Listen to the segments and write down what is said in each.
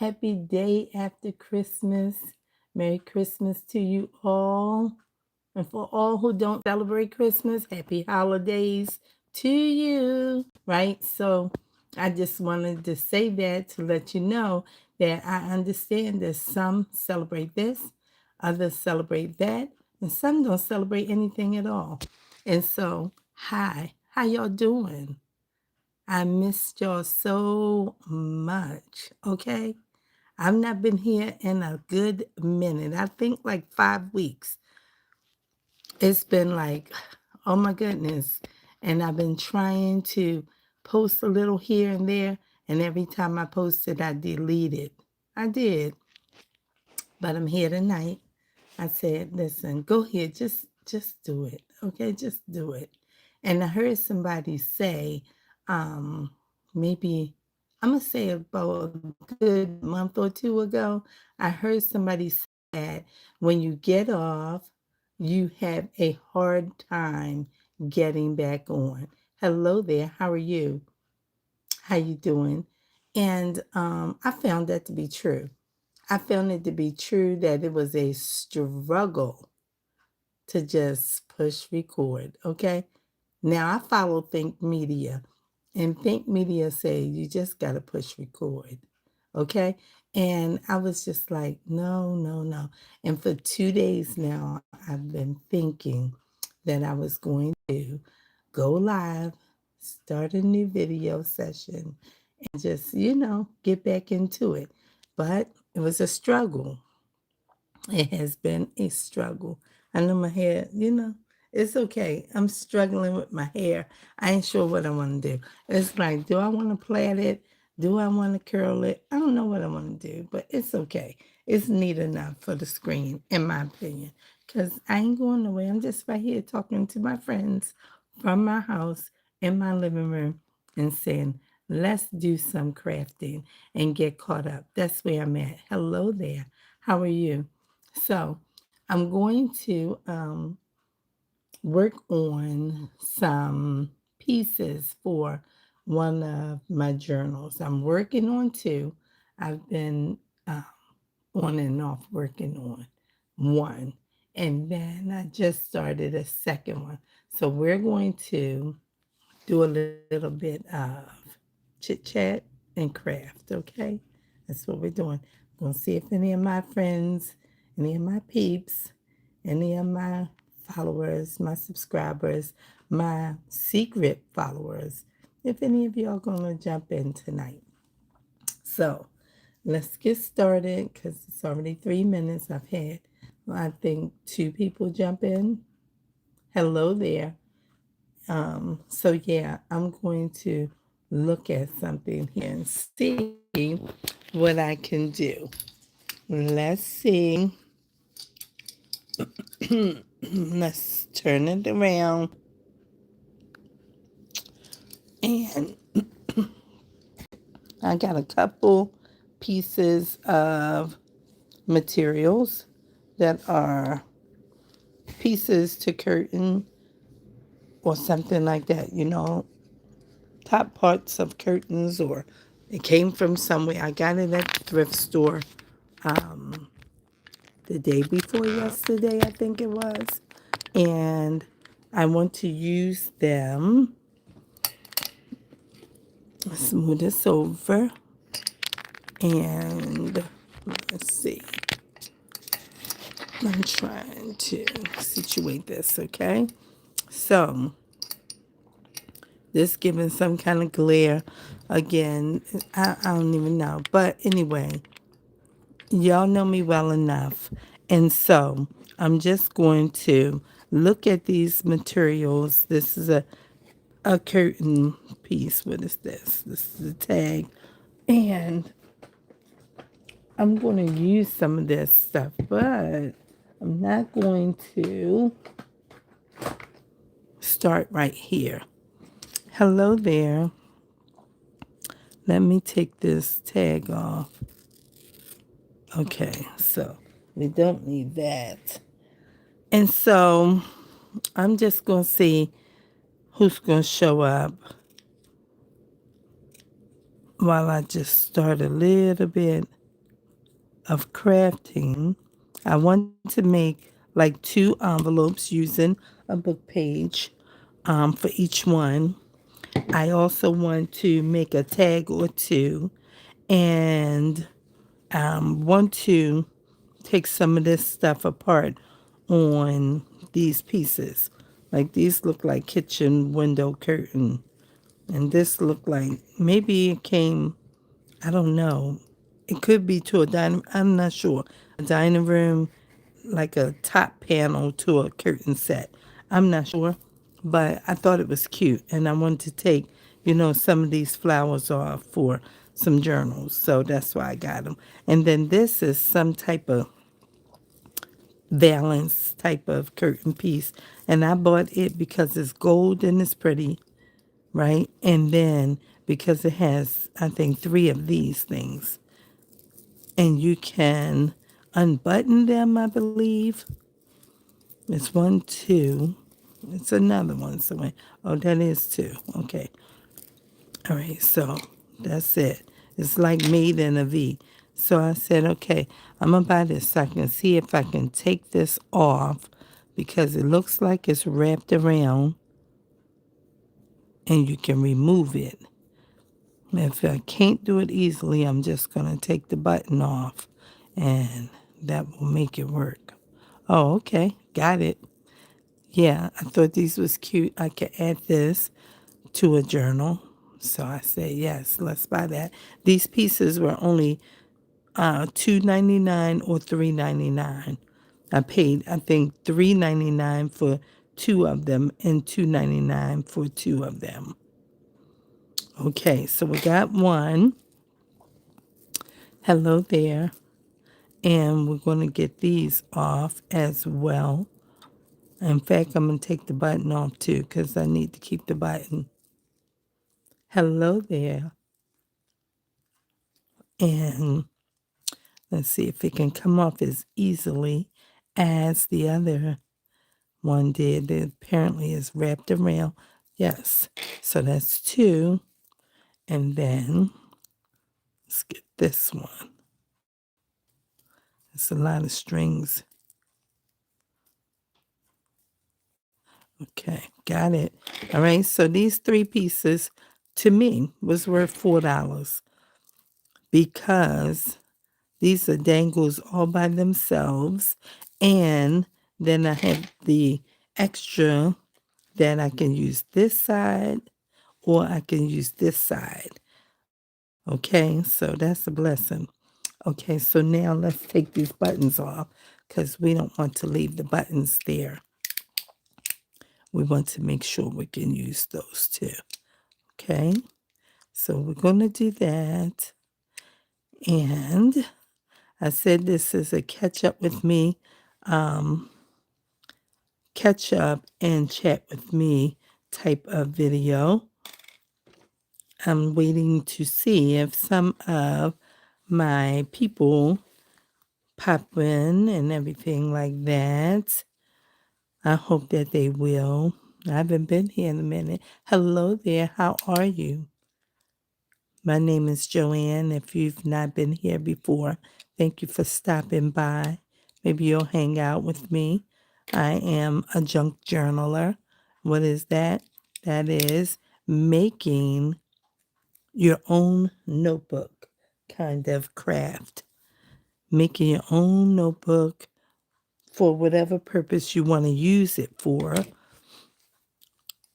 Happy day after Christmas. Merry Christmas to you all. And for all who don't celebrate Christmas, happy holidays to you. Right? So I just wanted to say that to let you know that I understand that some celebrate this, others celebrate that, and some don't celebrate anything at all. And so, hi, how y'all doing? I missed y'all so much. Okay. I've not been here in a good minute. I think like 5 weeks. It's been like, oh my goodness. And I've been trying to post a little here and there. And every time I posted, I deleted. I did. But I'm here tonight. I said, listen, go ahead, just do it. Okay, just do it. And I heard somebody say, um, maybe I'm gonna say about a good month or two ago, I heard somebody say that when you get off, you have a hard time getting back on. Hello there, how are you? How you doing? And I found that to be true. I found it to be true that it was a struggle to just push record. Okay. Now I follow Think Media, and Think Media say you just got to push record. Okay. And I was just like, no, no, no. And for 2 days now, I've been thinking that I was going to go live, start a new video session, and just, get back into it. But it was a struggle. It has been a struggle. I know my hair, it's okay. I'm struggling with my hair. I ain't sure what I want to do. It's like, do I want to plait it? Do I want to curl it? I don't know what I want to do, but it's okay. It's neat enough for the screen, in my opinion, because I ain't going nowhere. I'm just right here talking to my friends from my house in my living room and saying, let's do some crafting and get caught up. That's where I'm at. Hello there. How are you? So I'm going to work on some pieces for one of my journals. I'm working on two. I've been on and off working on one. And then I just started a second one. So we're going to do a little bit of chit chat and craft, okay? That's what we're doing. We're going to see if any of my friends, any of my peeps, any of my followers, my subscribers, my secret followers, if any of y'all going to jump in tonight. So let's get started because it's already 3 minutes. I've had, I think, two people jump in. Hello there. So yeah, I'm going to look at something here and see what I can do. Let's see. Let's turn it around. And I got a couple pieces of materials that are pieces to curtain or something like that, top parts of curtains, or it came from somewhere. I got it at the thrift store the day before yesterday, I think it was. And I want to use them. Smooth this over. And let's see. I'm trying to situate this, okay? So, this giving some kind of glare. Again, I don't even know. But anyway, y'all know me well enough. And so I'm just going to look at these materials. This is a curtain piece. What is this? This is a tag. And I'm going to use some of this stuff, but I'm not going to start right here. Hello there. Let me take this tag off. Okay, so we don't need that. And so I'm just going to see who's going to show up while I just start a little bit. of crafting. I want to make like 2 envelopes using a book page for each one. I also want to make a tag or two and want to take some of this stuff apart on these pieces. Like these look like kitchen window curtain. And this looked like maybe it came, I don't know. It could be to a dining, I'm not sure. A dining room, like a top panel to a curtain set. I'm not sure, but I thought it was cute. And I wanted to take, some of these flowers off for some journals. So that's why I got them. And then this is some type of valance type of curtain piece. And I bought it because it's gold and it's pretty, right? And then because it has, I think, 3 of these things. And you can unbutton them, I believe. It's 1, 2. It's another one somewhere. Oh, that is 2. Okay. All right, so that's it. It's like made in a V. So I said, okay, I'm going to buy this so I can see if I can take this off because it looks like it's wrapped around and you can remove it. If I can't do it easily, I'm just going to take the button off and that will make it work. Oh, okay. Got it. Yeah, I thought these was cute. I could add this to a journal. So I said, yes, let's buy that. These pieces were only $2.99 or $3.99. I paid, I think, $3.99 for 2 of them and $2.99 for 2 of them. Okay, so we got one. Hello there. And we're going to get these off as well. In fact, I'm going to take the button off too because I need to keep the button. Hello there. And let's see if it can come off as easily as the other one did. It apparently is wrapped around. Yes. So that's 2. And then let's get this one. It's a lot of strings. Okay, got it. All right, so these 3 pieces to me was worth $4 because these are dangles all by themselves. And then I have the extra that I can use this side or I can use this side. Okay, so that's a blessing. Okay, so now let's take these buttons off because we don't want to leave the buttons there. We want to make sure we can use those too. Okay, so we're going to do that. And I said this is a catch up with me, catch up and chat with me type of video. I'm waiting to see if some of my people pop in and everything like that. I hope that they will. I haven't been here in a minute. Hello there. How are you? My name is Joanne. If you've not been here before, thank you for stopping by. Maybe you'll hang out with me. I am a junk journaler. What is that? That is making your own notebook kind of craft. Making your own notebook for whatever purpose you want to use it for.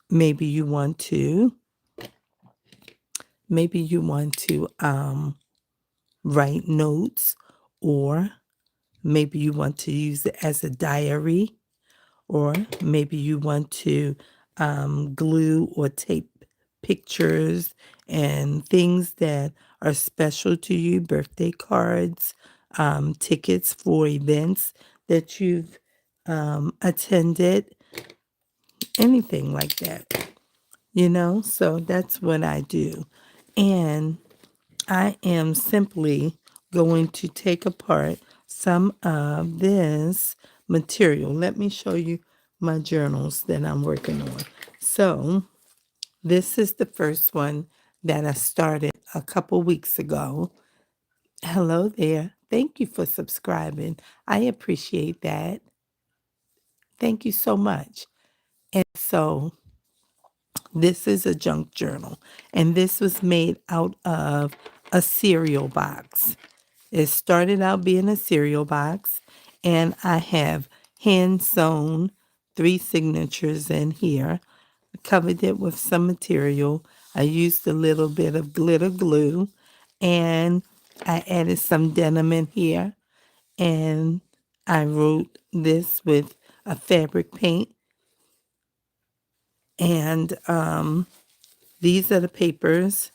Maybe you want to write notes, or maybe you want to use it as a diary, or maybe you want to glue or tape pictures and things that are special to you, birthday cards, tickets for events that you've attended, anything like that, So that's what I do. And I am simply going to take apart some of this material. Let me show you my journals that I'm working on. So this is the first one that I started a couple weeks ago. Hello there. Thank you for subscribing. I appreciate that. Thank you so much. And so this is a junk journal, and this was made out of a cereal box. It started out being a cereal box, and I have hand sewn 3 signatures in here. I covered it with some material. I used a little bit of glitter glue, and I added some denim in here, and I wrote this with a fabric paint. And these are the papers,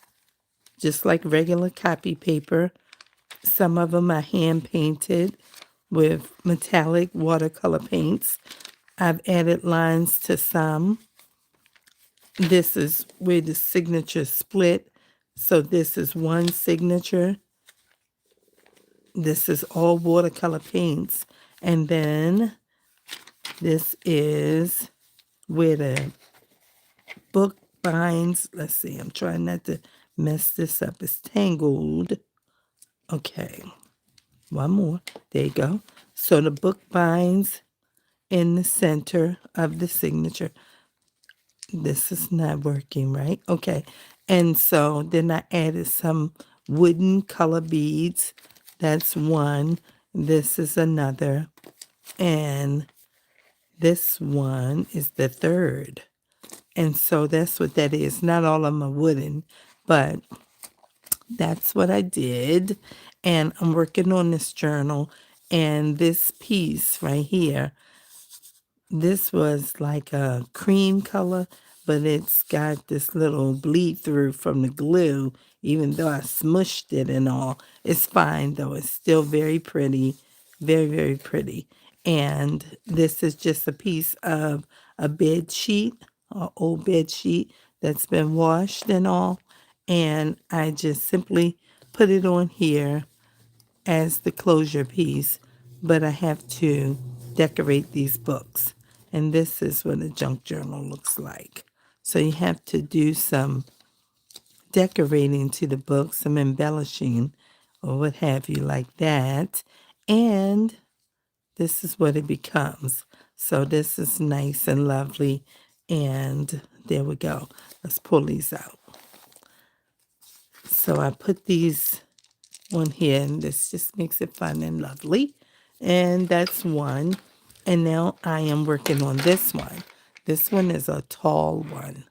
just like regular copy paper. Some of them are hand painted with metallic watercolor paints. I've added lines to some. This is where the signature split. So this is one signature. This is all watercolor paints. And then this is where the book binds. Let's see, I'm trying not to mess this up. It's tangled. Okay, one more. There you go. So the book binds in the center of the signature. This is not working, right? Okay. And so then I added some wooden color beads. That's one. This is another. And this one is the third. And so that's what that is. Not all of them are wooden, but that's what I did. And I'm working on this journal. And this piece right here, this was like a cream color, but it's got this little bleed through from the glue, even though I smushed it and all. It's fine, though. It's still very pretty. Very, very pretty. And this is just a piece of a bed sheet, an old bed sheet that's been washed and all. And I just simply put it on here as the closure piece, but I have to decorate these books. And this is what a junk journal looks like. So you have to do some decorating to the book, some embellishing or what have you like that. And this is what it becomes. So this is nice and lovely. And there we go. Let's pull these out. So I put these on here, and this just makes it fun and lovely. And that's one. And now I am working on this one. This one is a tall one.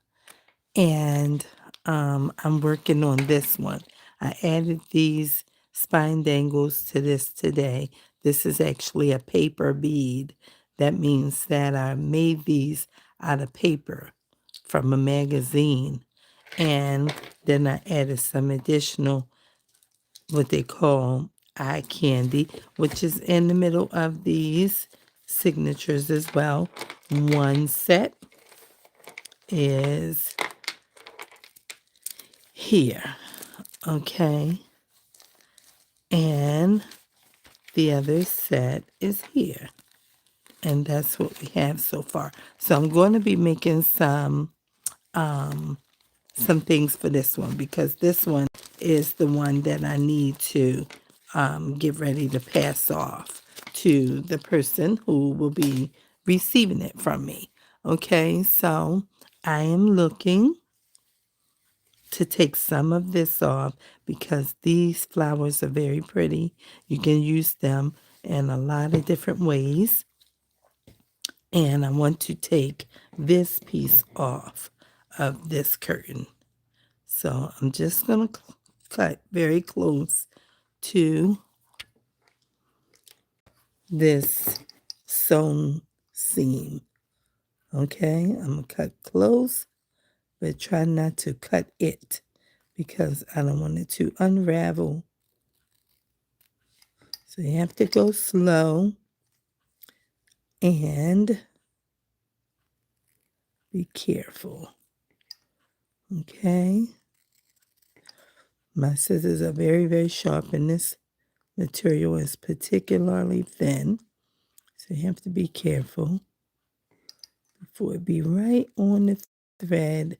And I'm working on this one. I added these spine dangles to this today. This is actually a paper bead. That means that I made these out of paper from a magazine. And then I added some additional what they call eye candy, which is in the middle of these signatures as well. One set is here, okay? And the other set is here. And that's what we have so far. So I'm going to be making some things for this one, because this one is the one that I need to get ready to pass off to the person who will be receiving it from me. Okay, so I am looking to take some of this off because these flowers are very pretty. You can use them in a lot of different ways. And I want to take this piece off of this curtain. So I'm just going to cut very close to this sewn seam. Okay, I'm going to cut close, but try not to cut it because I don't want it to unravel. So you have to go slow and be careful. Okay. My scissors are very, very sharp, and this material is particularly thin. So you have to be careful before it be right on the thread,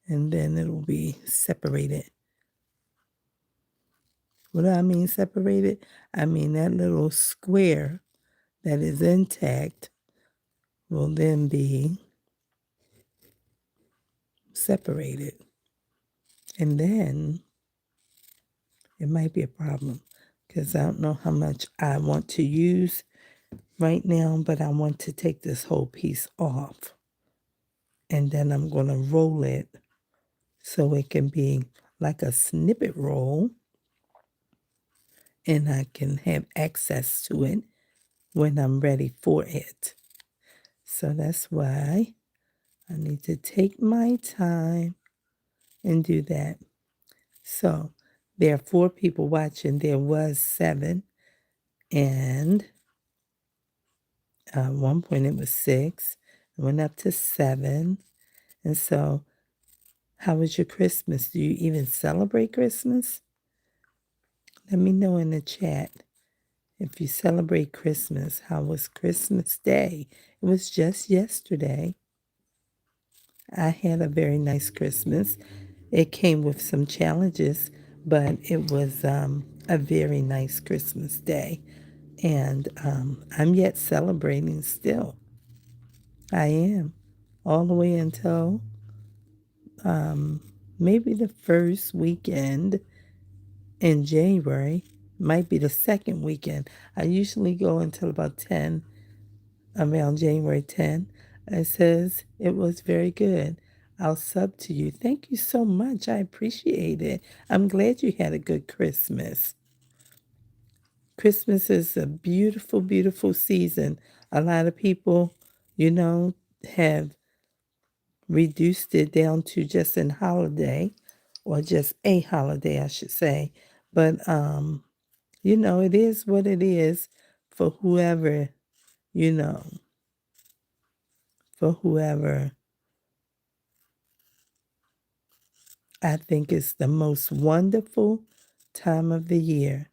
and then it'll be separated What do I mean separated? I mean that little square that is intact will then be separated. And then it might be a problem because I don't know how much I want to use right now, but I want to take this whole piece off. And then I'm going to roll it so it can be like a snippet roll, and I can have access to it when I'm ready for it. So that's why I need to take my time and do that. So there are 4 people watching. There was 7, and at one point it was 6. It went up to 7. And so, how was your Christmas? Do you even celebrate Christmas? Let me know in the chat. If you celebrate Christmas, how was Christmas Day? It was just yesterday. I had a very nice Christmas. It came with some challenges, but it was a very nice Christmas day. And I'm yet celebrating still. I am. All the way until maybe the first weekend in January. Might be the second weekend. I usually go until about 10, around January 10. It says it was very good. I'll sub to you. Thank you so much. I appreciate it. I'm glad you had a good Christmas. Christmas is a beautiful, beautiful season. A lot of people, have reduced it down to just an holiday, or just a holiday, I should say. But, it is what it is for whoever, you know, for whoever I think is the most wonderful time of the year.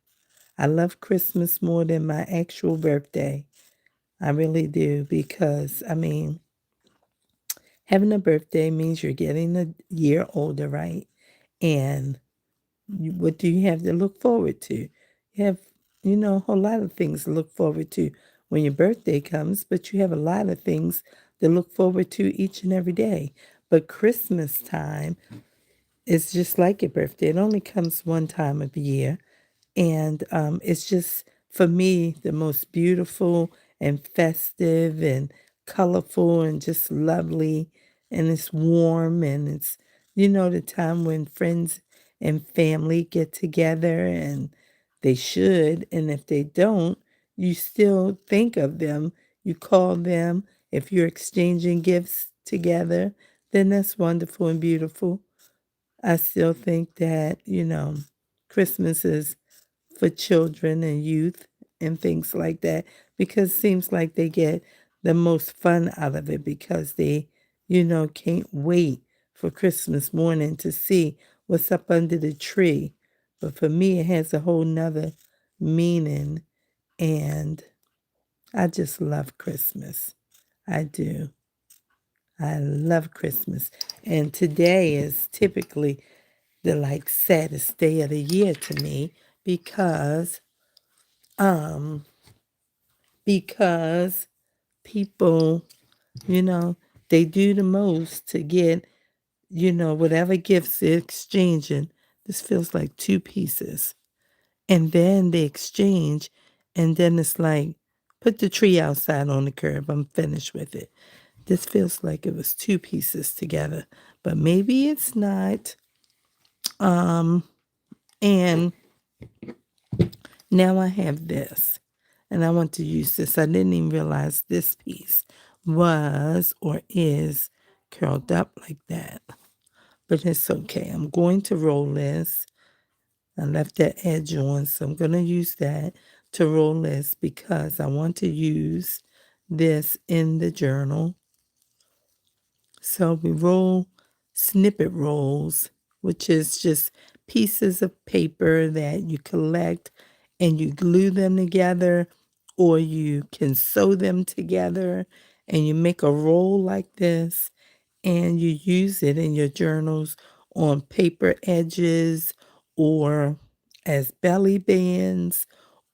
I love Christmas more than my actual birthday. I really do, because, having a birthday means you're getting a year older, right? And what do you have to look forward to? You have, a whole lot of things to look forward to when your birthday comes, but you have a lot of things to look forward to each and every day. But Christmas time is just like your birthday. It only comes one time of the year. And it's just, for me, the most beautiful and festive and colorful and just lovely. And it's warm, and it's, the time when friends and family get together, and they should. And if they don't, you still think of them. You call them. If you're exchanging gifts together, then that's wonderful and beautiful. I still think that, Christmas is for children and youth and things like that, because it seems like they get the most fun out of it, because they, can't wait for Christmas morning to see what's up under the tree. But for me, it has a whole nother meaning, and I just love Christmas. I do. I love Christmas. And today is typically the saddest day of the year to me, because um because people, you know, they do the most to get, whatever gifts they're exchanging. This feels like 2 pieces. And then they exchange, and then it's like, put the tree outside on the curb. I'm finished with it. This feels like it was 2 pieces together, but maybe it's not. And now I have this, and I want to use this. I didn't even realize this piece was or is curled up like that, but it's okay. I'm going to roll this. I left that edge on, so I'm going to use that to roll this, because I want to use this in the journal. So we roll snippet rolls, which is just pieces of paper that you collect and you glue them together, or you can sew them together and you make a roll like this, and you use it in your journals on paper edges, or as belly bands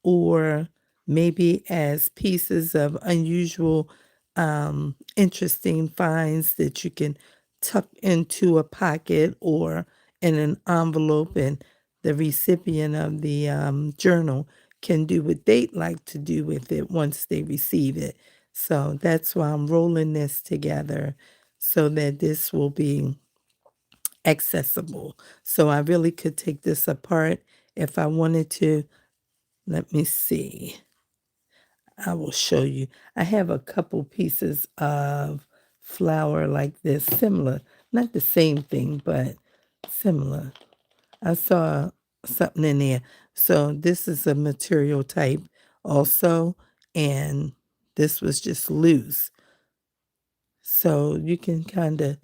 or maybe as pieces of unusual, interesting finds that you can tuck into a pocket or in an envelope, and the recipient of the journal can do what they'd like to do with it once they receive it. So that's why I'm rolling this together so that this will be accessible. So I really could take this apart if I wanted to. Let me see. I will show you. I have a couple pieces of flour like this, similar. Not the same thing, but similar. I saw something in there. So this is a material type also, and this was just loose. So you can kind of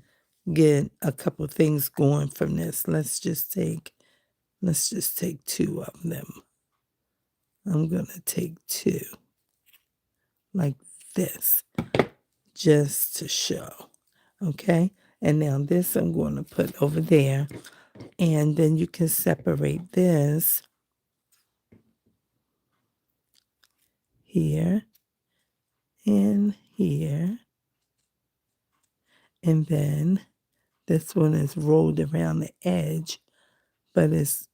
get a couple things going from this. Let's just take two of them. I'm going to take two like this just to show. Okay? And now this I'm going to put over there. And then you can separate this here and here. And then this one is rolled around the edge, but it's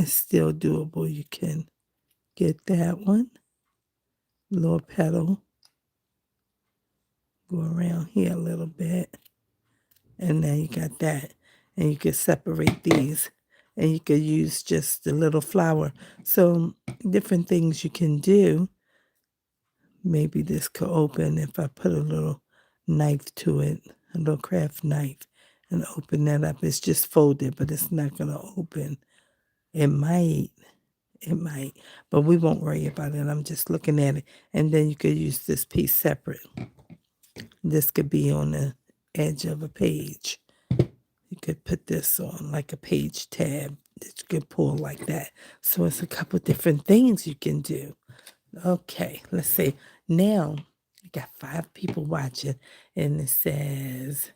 still doable. You can get that one. Little petal. Go around here a little bit. And now you got that. And you can separate these. And you could use just a little flour. So different things you can do. Maybe this could open if I put a little knife to it, a little craft knife, and open that up. It's just folded, but it's not going to open. It might, but we won't worry about it. I'm just looking at it. And then you could use this piece separate. This could be on the edge of a page. You could put this on like a page tab that you could pull like that. So it's a couple different things you can do. Okay, let's see. Now, I got 5 people watching, and it says,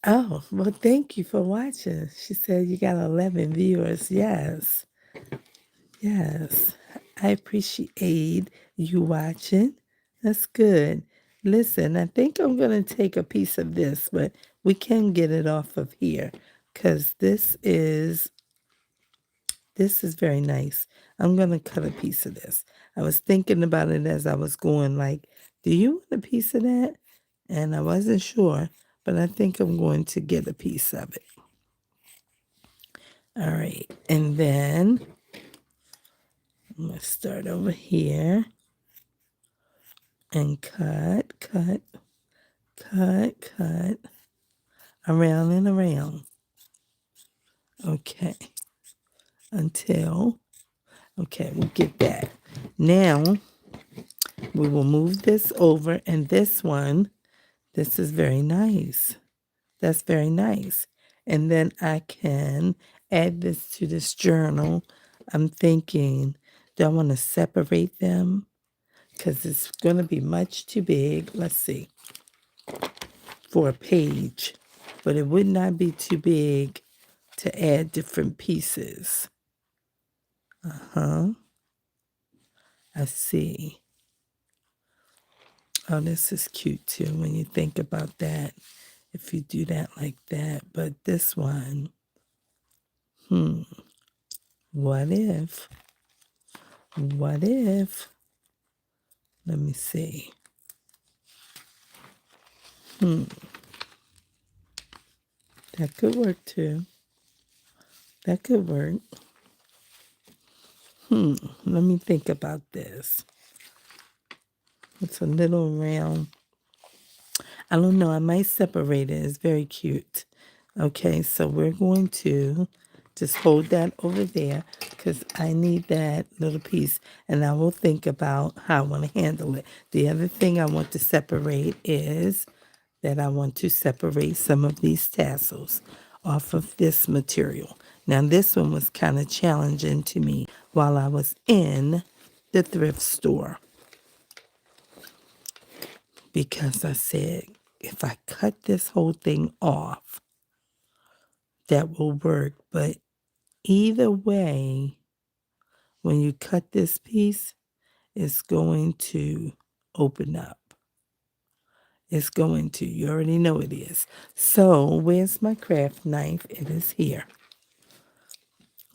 oh, well, thank you for watching. She said you got 11 viewers. Yes. Yes. I appreciate you watching. That's good. Listen, I think I'm going to take a piece of this, but we can get it off of here because this is very nice. I'm going to cut a piece of this. I was thinking about it as I was going, like, do you want a piece of that? And I wasn't sure, but I think I'm going to get a piece of it. All right. And then I'm going to start over here and cut, around and around. Okay. Okay, we'll get that. Now, we will move this over, and this is very nice. That's very nice. And then I can add this to this journal. I'm thinking, do I want to separate them? Because it's going to be much too big. Let's see. For a page. But it would not be too big to add different pieces. I see. Oh, this is cute too when you think about that. If you do that like that. But this one, what if? What if? Let me see. That could work too. That could work. Let me think about this. It's a little round. I don't know. I might separate it. It's very cute. Okay, so we're going to just hold that over there because I need that little piece, and I will think about how I want to handle it. The other thing I want to separate is that I want to separate some of these tassels off of this material. Now, this one was kind of challenging to me while I was in the thrift store because I said, if I cut this whole thing off, that will work. But either way, when you cut this piece, it's going to open up. It's going to. You already know it is. So where's my craft knife? It is here.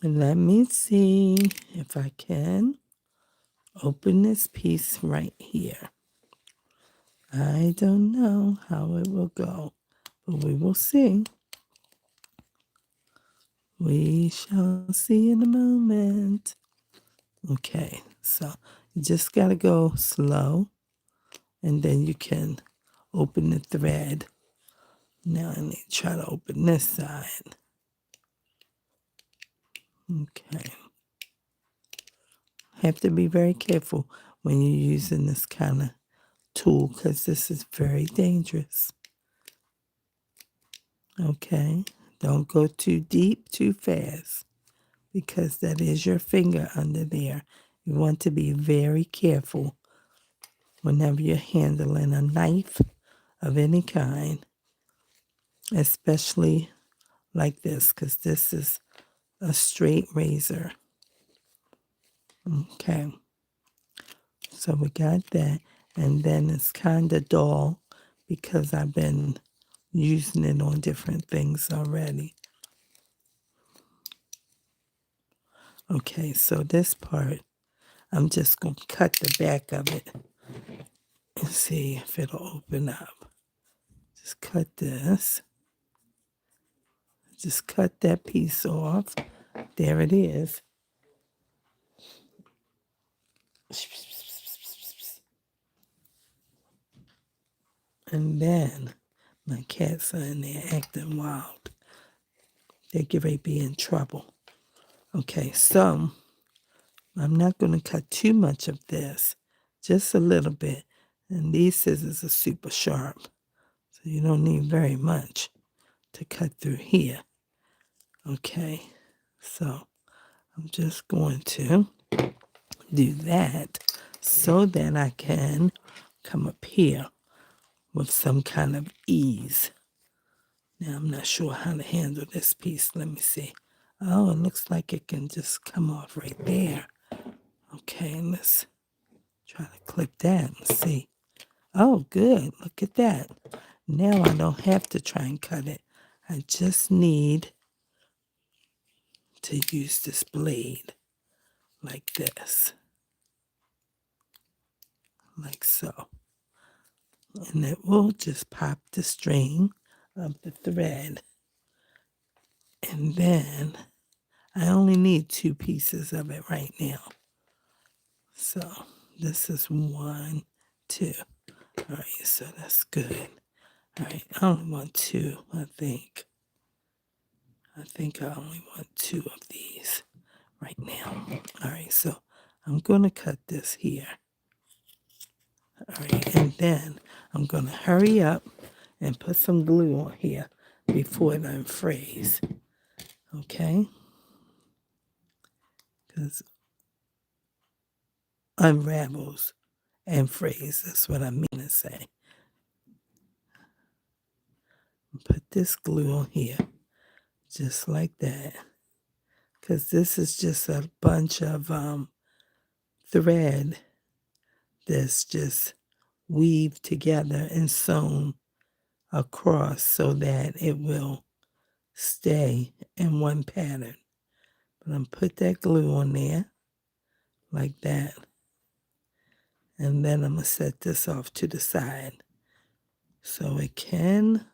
And let me see if I can open this piece right here. I don't know how it will go, but we will see. We shall see in a moment. Okay, so you just got to go slow, and then you can open the thread. Now I need to try to open this side. Okay. Have to be very careful when you're using this kind of tool because this is very dangerous. Okay. Don't go too deep, too fast, because that is your finger under there. You want to be very careful whenever you're handling a knife of any kind, especially like this, because this is a straight razor. Okay. So we got that. And then it's kind of dull because I've been using it on different things already. Okay, so this part, I'm just going to cut the back of it and see if it'll open up. Just cut this. Just cut that piece off. There it is. And then my cats are in there acting wild. They get ready to be in trouble. Okay, so I'm not going to cut too much of this, just a little bit. And these scissors are super sharp, so you don't need very much to cut through here. Okay, so I'm just going to do that so that I can come up here with some kind of ease. Now, I'm not sure how to handle this piece. Let me see. Oh, it looks like it can just come off right there. Okay, let's try to clip that and see. Oh, good. Look at that. Now I don't have to try and cut it. I just need to use this blade like this. Like so. And it will just pop the string of the thread. And then I only need 2 pieces of it right now. So this is 1, 2. All right, so that's good. All right, I only want 2, I think. I think I only want 2 of these right now. All right, so I'm going to cut this here. All right, and then I'm going to hurry up and put some glue on here before it unfreeze. Okay? Because unravels and freeze, that's what I mean to say. Put this glue on here, just like that. Because this is just a bunch of thread that's just weaved together and sewn across so that it will stay in one pattern. But I'm put that glue on there like that. And then I'm going to set this off to the side so it can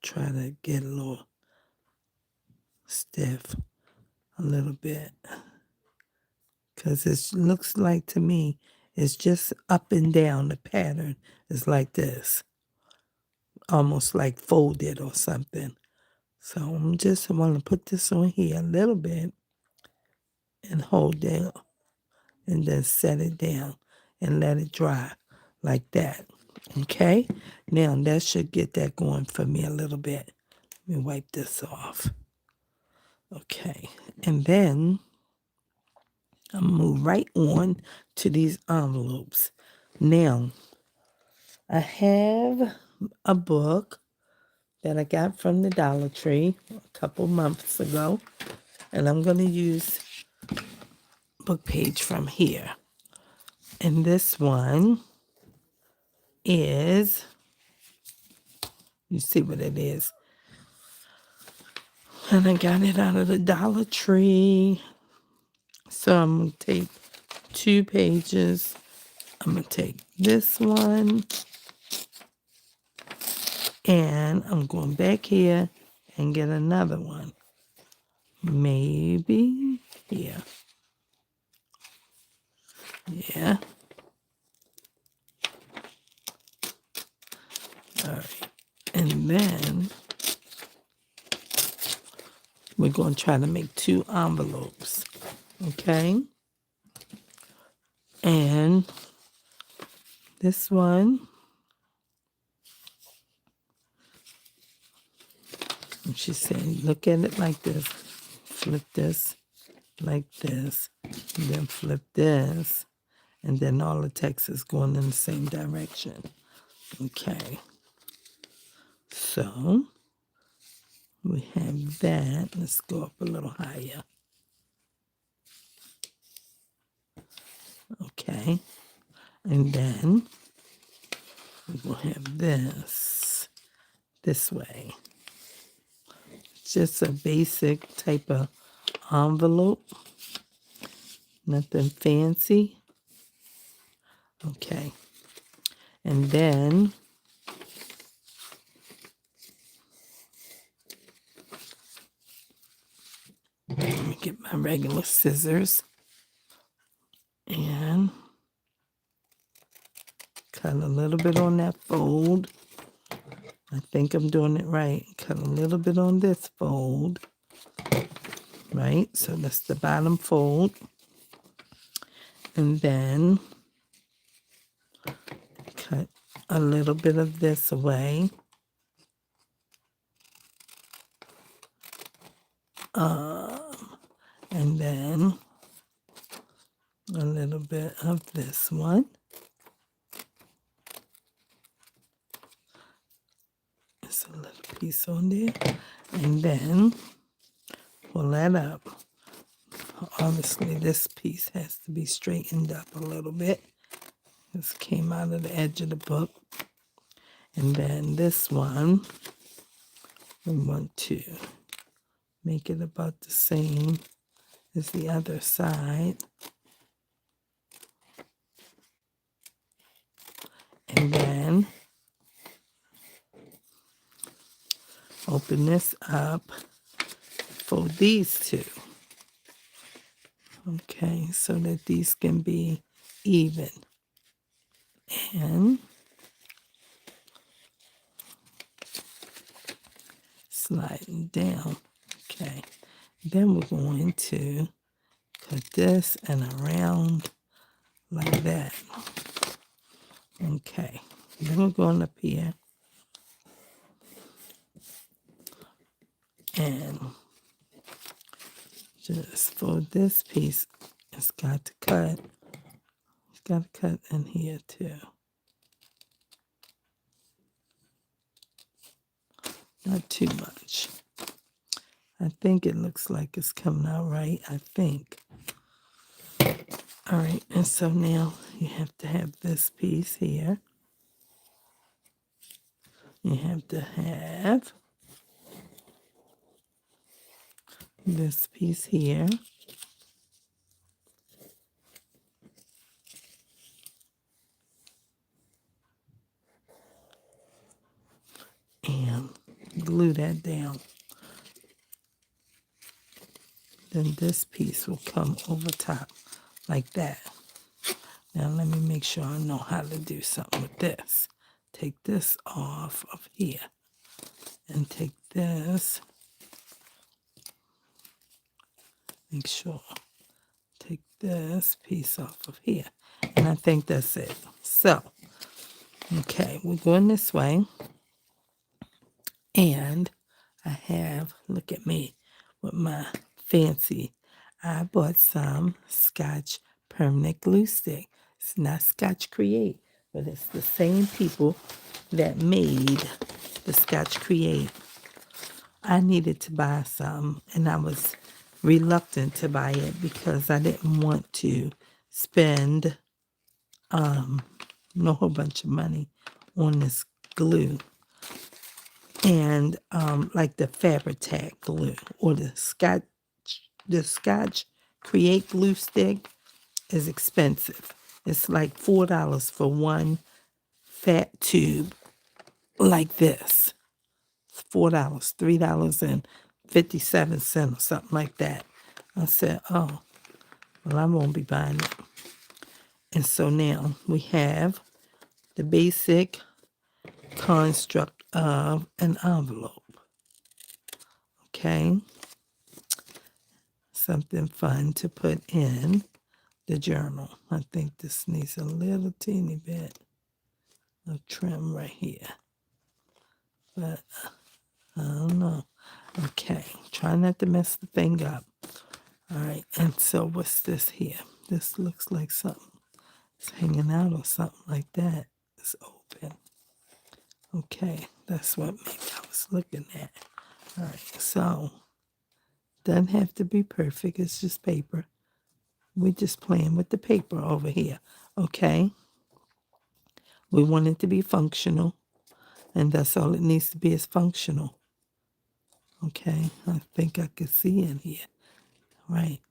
try to get a little stiff a little bit. Because it looks like to me it's just up and down. The pattern is like this, almost like folded or something. So I want to put this on here a little bit and hold it and then set it down and let it dry like that. Okay? Now that should get that going for me a little bit. Let me wipe this off. Okay. And then I'll move right on to these envelopes. Now, I have a book that I got from the Dollar Tree a couple months ago. And I'm going to use book page from here. And this one is, you see what it is. And I got it out of the Dollar Tree. So I'm going to take 2 pages. I'm going to take this one. And I'm going back here and get another one. Maybe here. Yeah. All right. And then we're going to try to make 2 envelopes. Okay. And this one, and she's saying, look at it like this. Flip this like this. And then flip this. And then all the text is going in the same direction. Okay. So we have that. Let's go up a little higher. Okay. And then we're going to have this way. Just a basic type of envelope. Nothing fancy. Okay. And then let me get my regular scissors and cut a little bit on that fold. I think I'm doing it right. Cut a little bit on this fold. Right? So that's the bottom fold. And then cut a little bit of this away. And then a little bit of this one. There's a little piece on there. And then pull that up. Obviously, this piece has to be straightened up a little bit. This came out of the edge of the book. And then this one, we want to make it about the same as the other side. And then open this up for these 2. Okay, so that these can be even. And sliding down. Okay, then we're going to cut this and around like that. Okay, then we're going up here and just for this piece, it's got to cut. It's got to cut in here too. Not too much. I think it looks like it's coming out right. I think. All right, and so now you have to have this piece here. You have to have this piece here. And glue that down. Then this piece will come over top like that. Now let me make sure I know how to do something with this. Take this off of here and take this. Make sure. Take this piece off of here. And I think that's it. So, okay, we're going this way. And I have, look at me with my fancy. I bought some Scotch Permanent Glue Stick. It's not Scotch Create. but it's the same people that made the Scotch Create. I needed to buy some, and I was reluctant to buy it because I didn't want to spend no whole bunch of money on this glue. And like the Fabri-Tac glue or the Scotch Create glue stick is expensive. It's like $4 for one fat tube like this. It's $4, $3.57 or something like that. I said, oh, well, I won't be buying it. And so now we have the basic construct of an envelope. Okay? Something fun to put in the journal. I think this needs a little teeny bit of trim right here. But I don't know. Okay, try not to mess the thing up. All right, and so what's this here? This looks like something. It's hanging out or something like that. It's open. Okay, that's what maybe I was looking at. All right, so doesn't have to be perfect. It's just paper. We're just playing with the paper over here. Okay, we want it to be functional, and that's all it needs to be is functional. Okay, I think I can see in here. Right.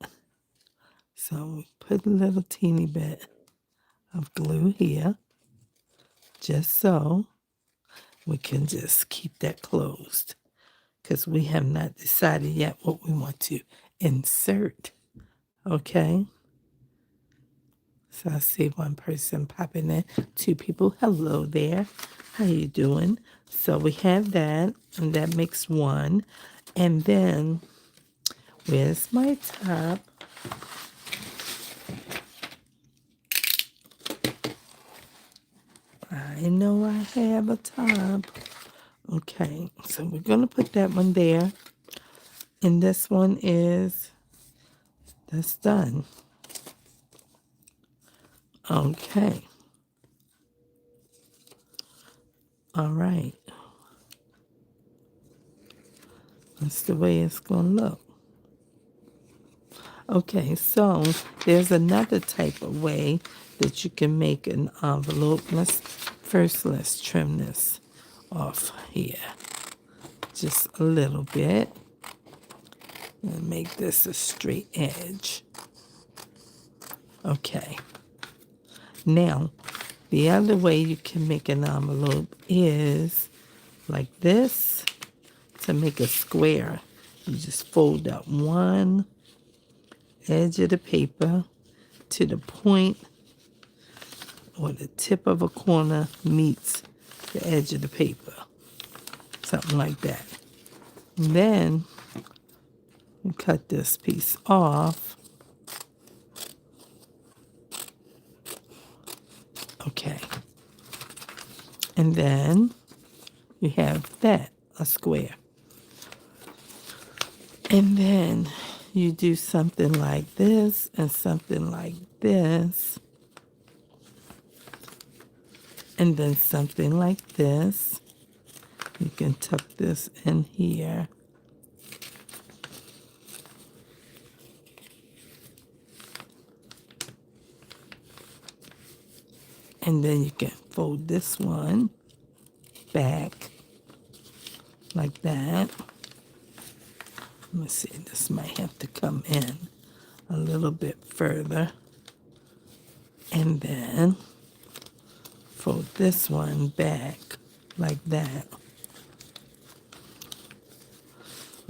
So we put a little teeny bit of glue here, just so we can just keep that closed, because we have not decided yet what we want to insert. Okay. So I see one person popping in, two people. Hello there. How you doing? So we have that, and that makes one. And then, where's my top? I know I have a top. Okay, so we're going to put that one there. And this one that's done. Okay. All right. That's the way it's going to look. Okay, so there's another type of way that you can make an envelope. Let's trim this off here. Just a little bit. And make this a straight edge. Okay. Now, the other way you can make an envelope is like this. To make a square, you just fold up one edge of the paper to the point or the tip of a corner meets the edge of the paper. Something like that. And then you cut this piece off. Okay. And then you have that, a square. And then you do something like this and something like this. And then something like this. You can tuck this in here. And then you can fold this one back like that. Let me see, this might have to come in a little bit further. And then fold this one back like that.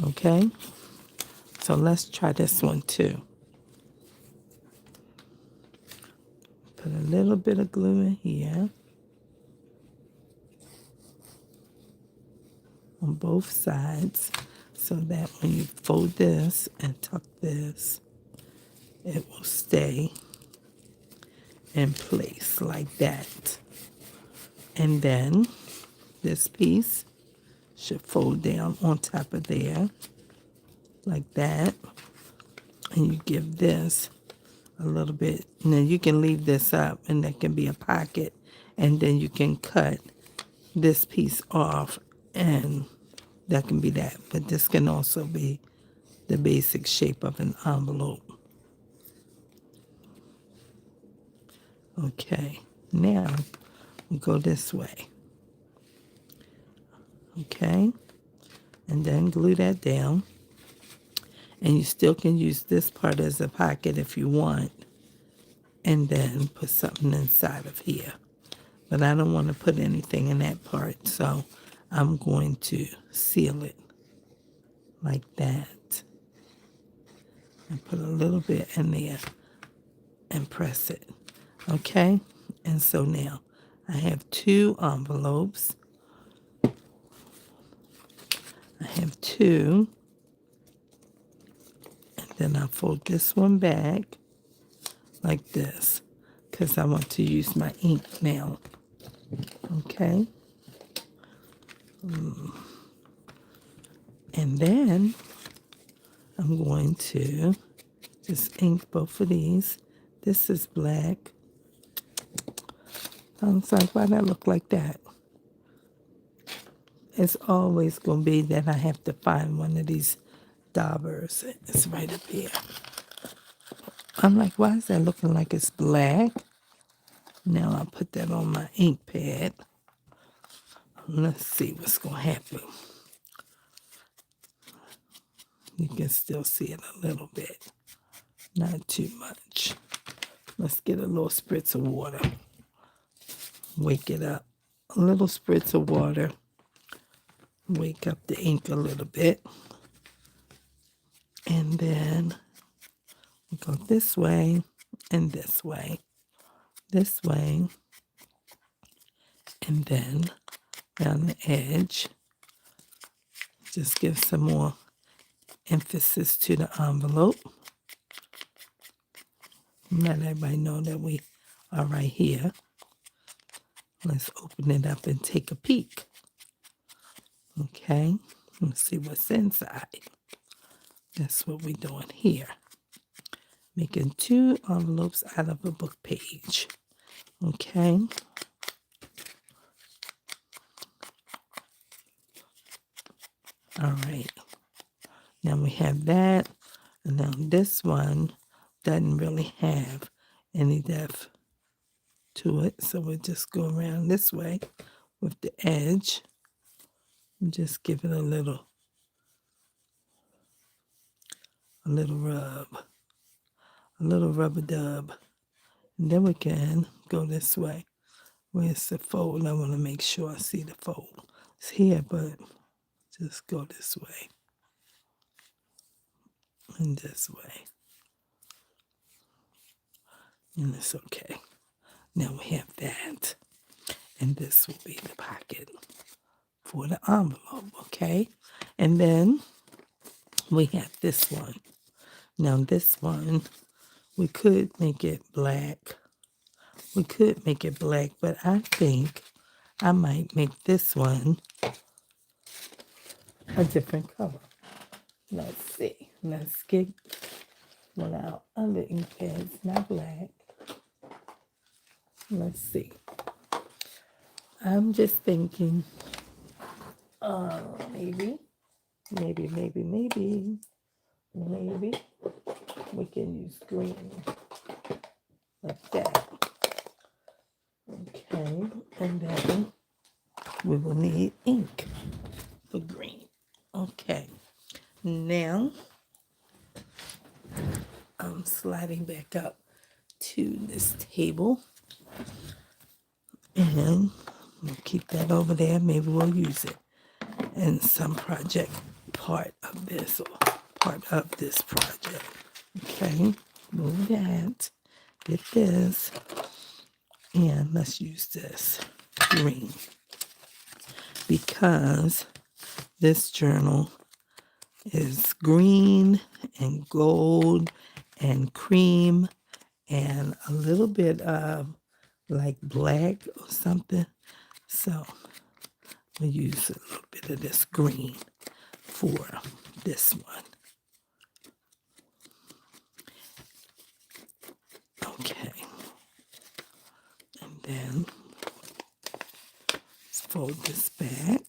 Okay? So let's try this one too. Put a little bit of glue in here on both sides, so that when you fold this and tuck this, it will stay in place like that. And then this piece should fold down on top of there like that. And you give this a little bit. And then you can leave this up and there can be a pocket And then you can cut this piece off, and that can be that. But this can also be the basic shape of an envelope. Okay, now we go this way. Okay, and then glue that down. And you still can use this part as a pocket if you want, and then put something inside of here. But I don't want to put anything in that part, so I'm going to seal it like that. And put a little bit in there and press it. Okay? And so now I have 2 envelopes. I have 2. And then I fold this one back like this, because I want to use my ink now. Okay? And then I'm going to just ink both of these. This is black. I was like, why that look like that? It's always going to be that I have to find one of these daubers. It's right up here. I'm like, why is that looking like it's black? Now I'll put that on my ink pad. Let's see what's going to happen. You can still see it a little bit. Not too much. Let's get a little spritz of water. Wake it up. A little spritz of water. Wake up the ink a little bit. And then we go this way and this way. This way. And then down the edge. Just give some more emphasis to the envelope. Let everybody know that we are right here. Let's open it up and take a peek. Okay, let's see what's inside. That's what we're doing here. Making 2 envelopes out of a book page. Okay. All right. Now we have that. And now this one doesn't really have any depth to it. So we'll just go around this way with the edge. And just give it a little rub. A little rub-a-dub. And then we can go this way. Where's the fold? I want to make sure I see the fold. It's here, but just go this way. And this way. And it's okay. Now we have that. And this will be the pocket for the envelope, okay? And then we have this one. Now this one, we could make it black. We could make it black, but I think I might make this one a different color. Let's see. Let's get one out of the ink pads, not black. Let's see. I'm just thinking, maybe we can use green like that. Okay, and then we will need ink for green. Okay, now I'm sliding back up to this table, and we'll keep that over there. Maybe we'll use it in some project part of this or part of this project. Okay, move that, get this, and let's use this green because this journal is green and gold and cream and a little bit of like black or something. So we'll use a little bit of this green for this one. Okay. And then fold this back.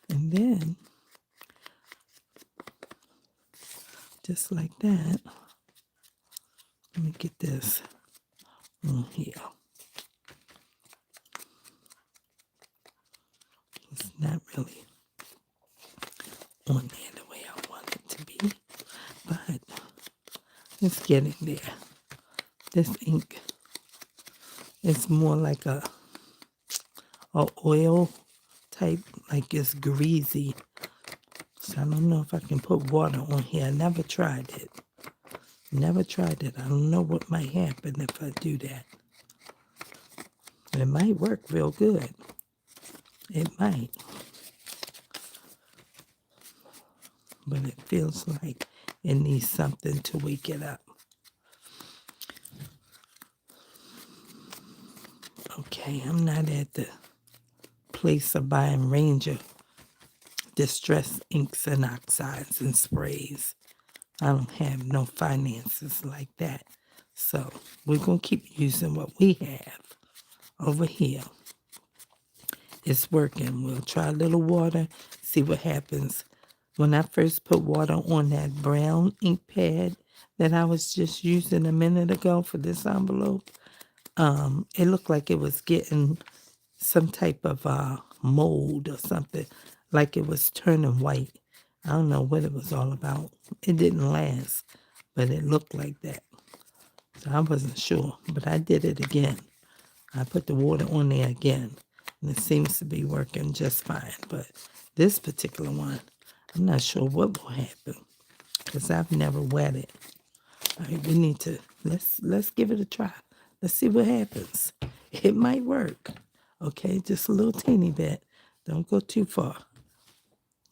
And then, just like that, let me get this on here. It's not really on there the way I want it to be, but it's getting there. This ink is more like a oil type, like it's greasy. So I don't know if I can put water on here. I never tried it. Never tried it. I don't know what might happen if I do that. It might work real good. It might. But it feels like it needs something to wake it up. Okay, I'm not at the place of buying Ranger distress inks and oxides and sprays. I don't have no finances like that. So we're going to keep using what we have over here. It's working. We'll try a little water, see what happens. When I first put water on that brown ink pad that I was just using a minute ago for this envelope, it looked like it was getting some type of mold or something, like it was turning white. I don't know what it was all about. It didn't last, but it looked like that. So I wasn't sure, but I did it again. I put the water on there again, and it seems to be working just fine. But this particular one, I'm not sure what will happen because I've never wet it. All right, we need to, let's give it a try. Let's see what happens. It might work. Okay, just a little teeny bit. Don't go too far.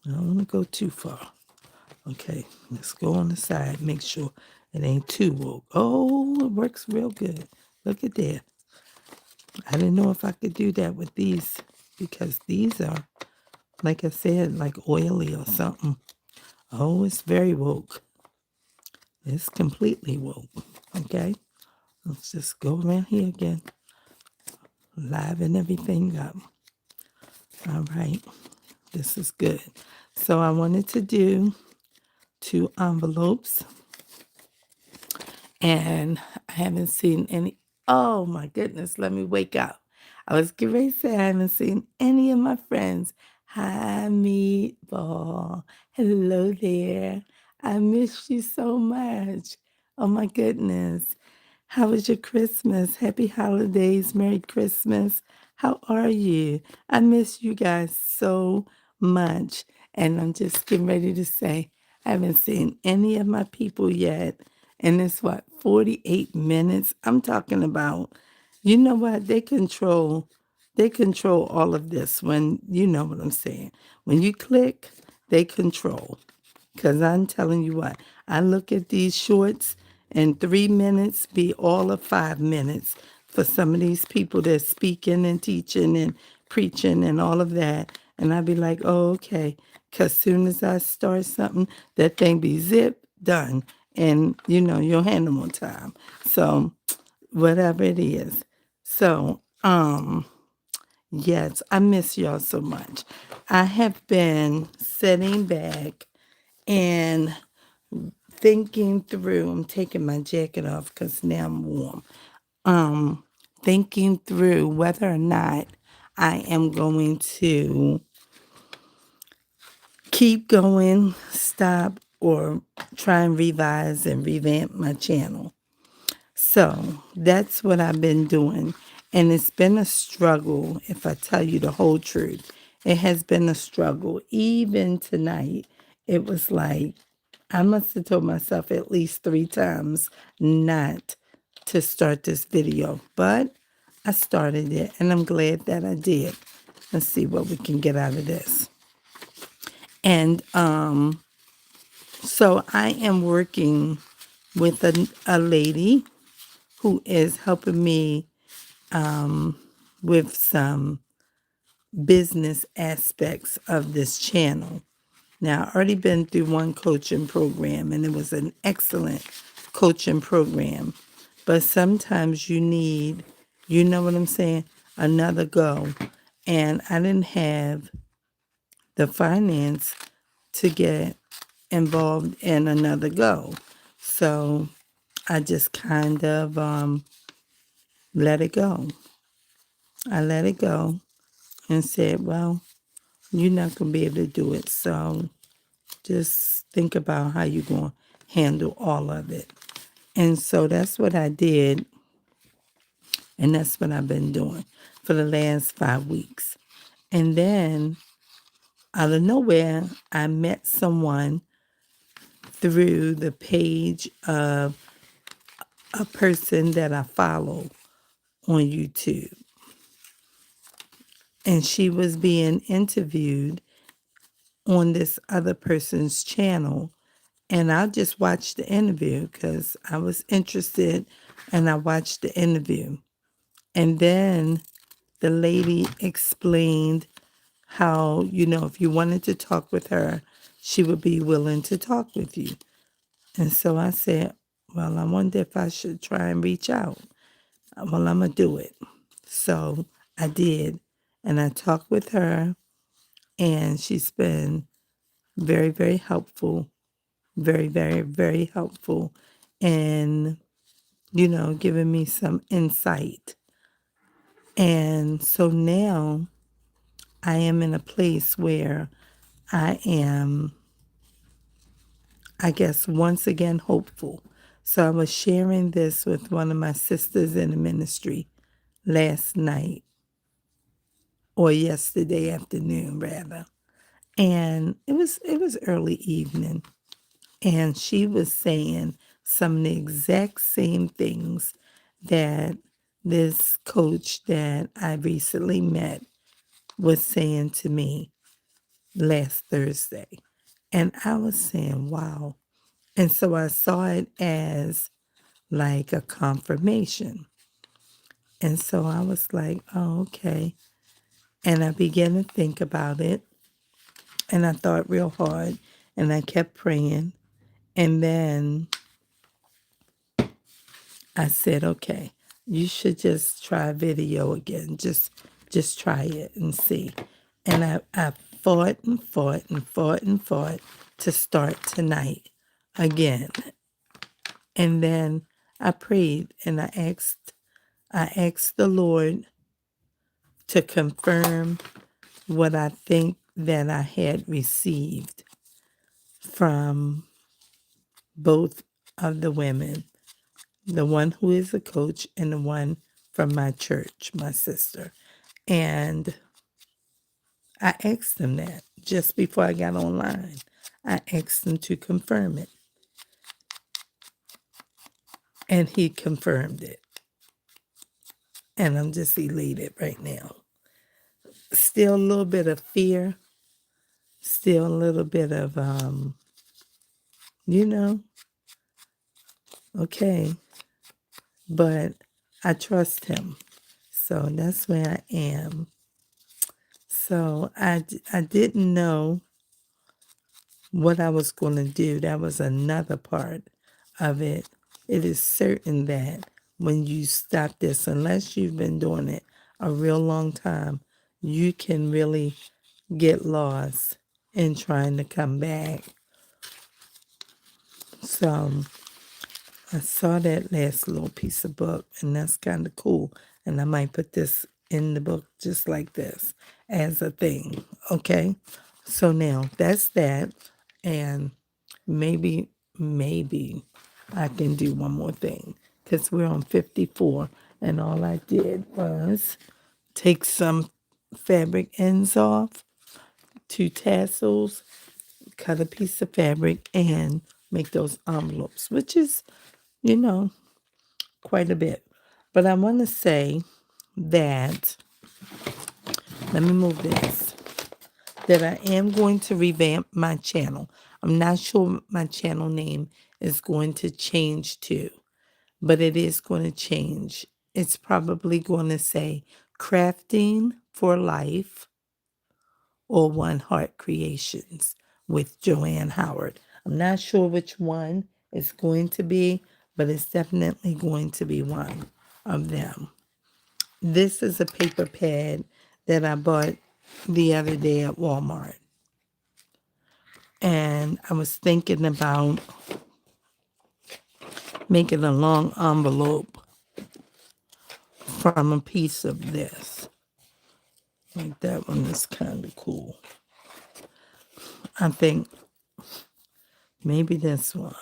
I don't want to go too far. Okay, let's go on the side. Make sure it ain't too woke. Oh, it works real good. Look at that. I didn't know if I could do that with these because these are, like I said, like oily or something. Oh, it's very woke. It's completely woke. Okay, let's just go around here again. Liven everything up. All right, this is good. So I wanted to do 2 envelopes, and I haven't seen any. Oh my goodness, let me wake up. I was getting ready to say I haven't seen any of my friends. Hi, Meatball. Hello there. I missed you so much. Oh my goodness. How was your Christmas? Happy holidays. Merry Christmas. How are you? I miss you guys so much. And I'm just getting ready to say, I haven't seen any of my people yet. And it's 48 minutes. I'm talking about, you know what? They control all of this when, you know what I'm saying. When you click, they control. Because I'm telling you what, I look at these shorts and 3 minutes be all of 5 minutes for some of these people that's speaking and teaching and preaching and all of that. And I be like, oh, okay. Because soon as I start something, that thing be zip, done. And, you know, you'll handle more time. So whatever it is. So, yes, I miss y'all so much. I have been sitting back and thinking through, I'm taking my jacket off because now I'm warm. Thinking through whether or not I am going to keep going, stop, or try and revise and revamp my channel. So that's what I've been doing. And it's been a struggle, if I tell you the whole truth. It has been a struggle. Even tonight, it was like, I must have told myself at least 3 times not to start this video. But I started it, and I'm glad that I did. Let's see what we can get out of this. And so I am working with a lady who is helping me with some business aspects of this channel. Now, I've already been through one coaching program, and it was an excellent coaching program. But sometimes you need, you know what I'm saying, another go. And I didn't have the finance to get involved in another go. So I just kind of let it go. I let it go and said, well, you're not going to be able to do it. So just think about how you're going to handle all of it. And so that's what I did. And that's what I've been doing for the last 5 weeks. And then out of nowhere, I met someone through the page of a person that I follow on YouTube. And she was being interviewed on this other person's channel. And I just watched the interview because I was interested and I watched the interview. And then the lady explained how, if you wanted to talk with her, she would be willing to talk with you. And so I said, well, I wonder if I should try and reach out. Well, I'm going to do it. So I did. And I talked with her, and she's been very, very helpful. Very, very, very helpful. And, giving me some insight. And so now I am in a place where I am, I guess, once again hopeful. So I was sharing this with one of my sisters in the ministry last night, or yesterday afternoon rather. And it was early evening, and she was saying some of the exact same things that this coach that I recently met was saying to me last Thursday. And I was saying, wow. And so I saw it as like a confirmation. And so I was like, oh, okay. And I began to think about it. And I thought real hard. And I kept praying. And then I said, okay, you should just try video again. Just try it and see. And I fought and fought and fought and fought to start tonight again. And then I prayed and I asked the Lord to confirm what I think that I had received from both of the women, the one who is a coach and the one from my church, my sister. And I asked them that just before I got online. I asked them to confirm it. And he confirmed it. And I'm just elated right now. Still a little bit of fear. Still a little bit of, okay. But I trust him. So that's where I am. So I didn't know what I was going to do. That was another part of it. It is certain that when you stop this, unless you've been doing it a real long time, you can really get lost in trying to come back. So I saw that last little piece of book, and that's kind of cool. And I might put this in the book just like this as a thing, okay? So now that's that, and maybe I can do one more thing because we're on 54, and all I did was take some fabric ends off, 2 tassels, cut a piece of fabric, and make those envelopes, which is, quite a bit. But I want to say that, let me move this, that I am going to revamp my channel. I'm not sure what my channel name is going to change to, but it is going to change. It's probably going to say Crafting for Life or One Heart Creations with Joanne Howard. I'm not sure which one it's going to be, but it's definitely going to be one of them. This is a paper pad that I bought the other day at Walmart. And I was thinking about making a long envelope from a piece of this. Like that one is kind of cool. I think maybe this one.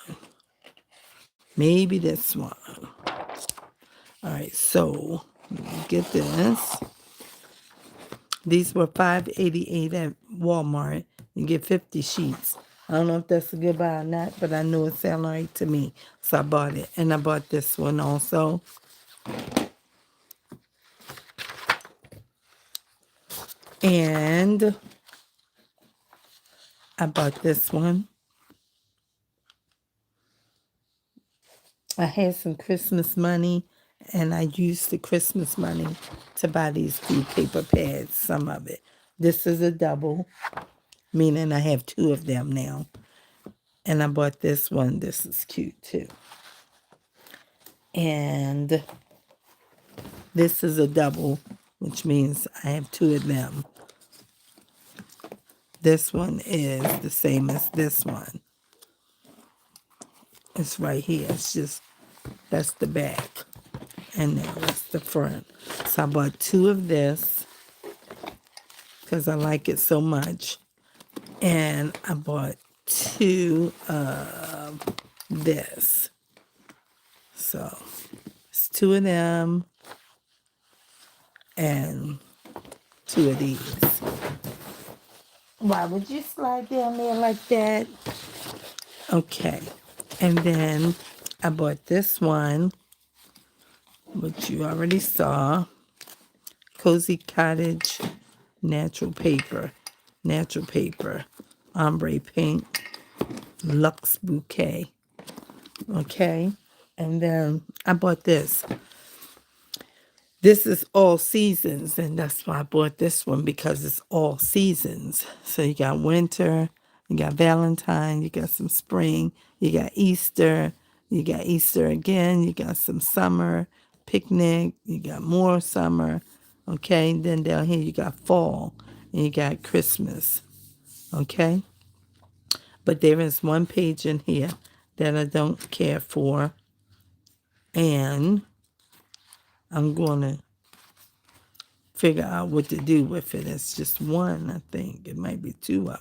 Maybe this one. All right, so let me get this. These were $5.88 at Walmart. You get 50 sheets. I don't know if that's a good buy or not, but I know it sounded right to me. So I bought it. And I bought this one also. And I bought this one. I had some Christmas money, and I used the Christmas money to buy these 2 paper pads, some of it. This is a double, meaning I have 2 of them now. And I bought this one. This is cute, too. And this is a double, which means I have 2 of them. This one is the same as this one. It's right here. It's just, that's the back. And now that's the front. So I bought 2 of this because I like it so much. And I bought 2 of this. So it's 2 of them and 2 of these. Why would you slide down there like that? Okay. And then I bought this one, which you already saw. Cozy Cottage Natural Paper. Natural Paper. Ombre Pink. Luxe Bouquet. Okay. And then I bought this. This is all seasons, and that's why I bought this one, because it's all seasons. So you got winter, you got Valentine, you got some spring, you got Easter again, you got some summer, picnic, you got more summer, okay? Then down here you got fall, and you got Christmas, okay? But there is one page in here that I don't care for, and I'm going to figure out what to do with it. It's just one, I think. It might be 2 of them.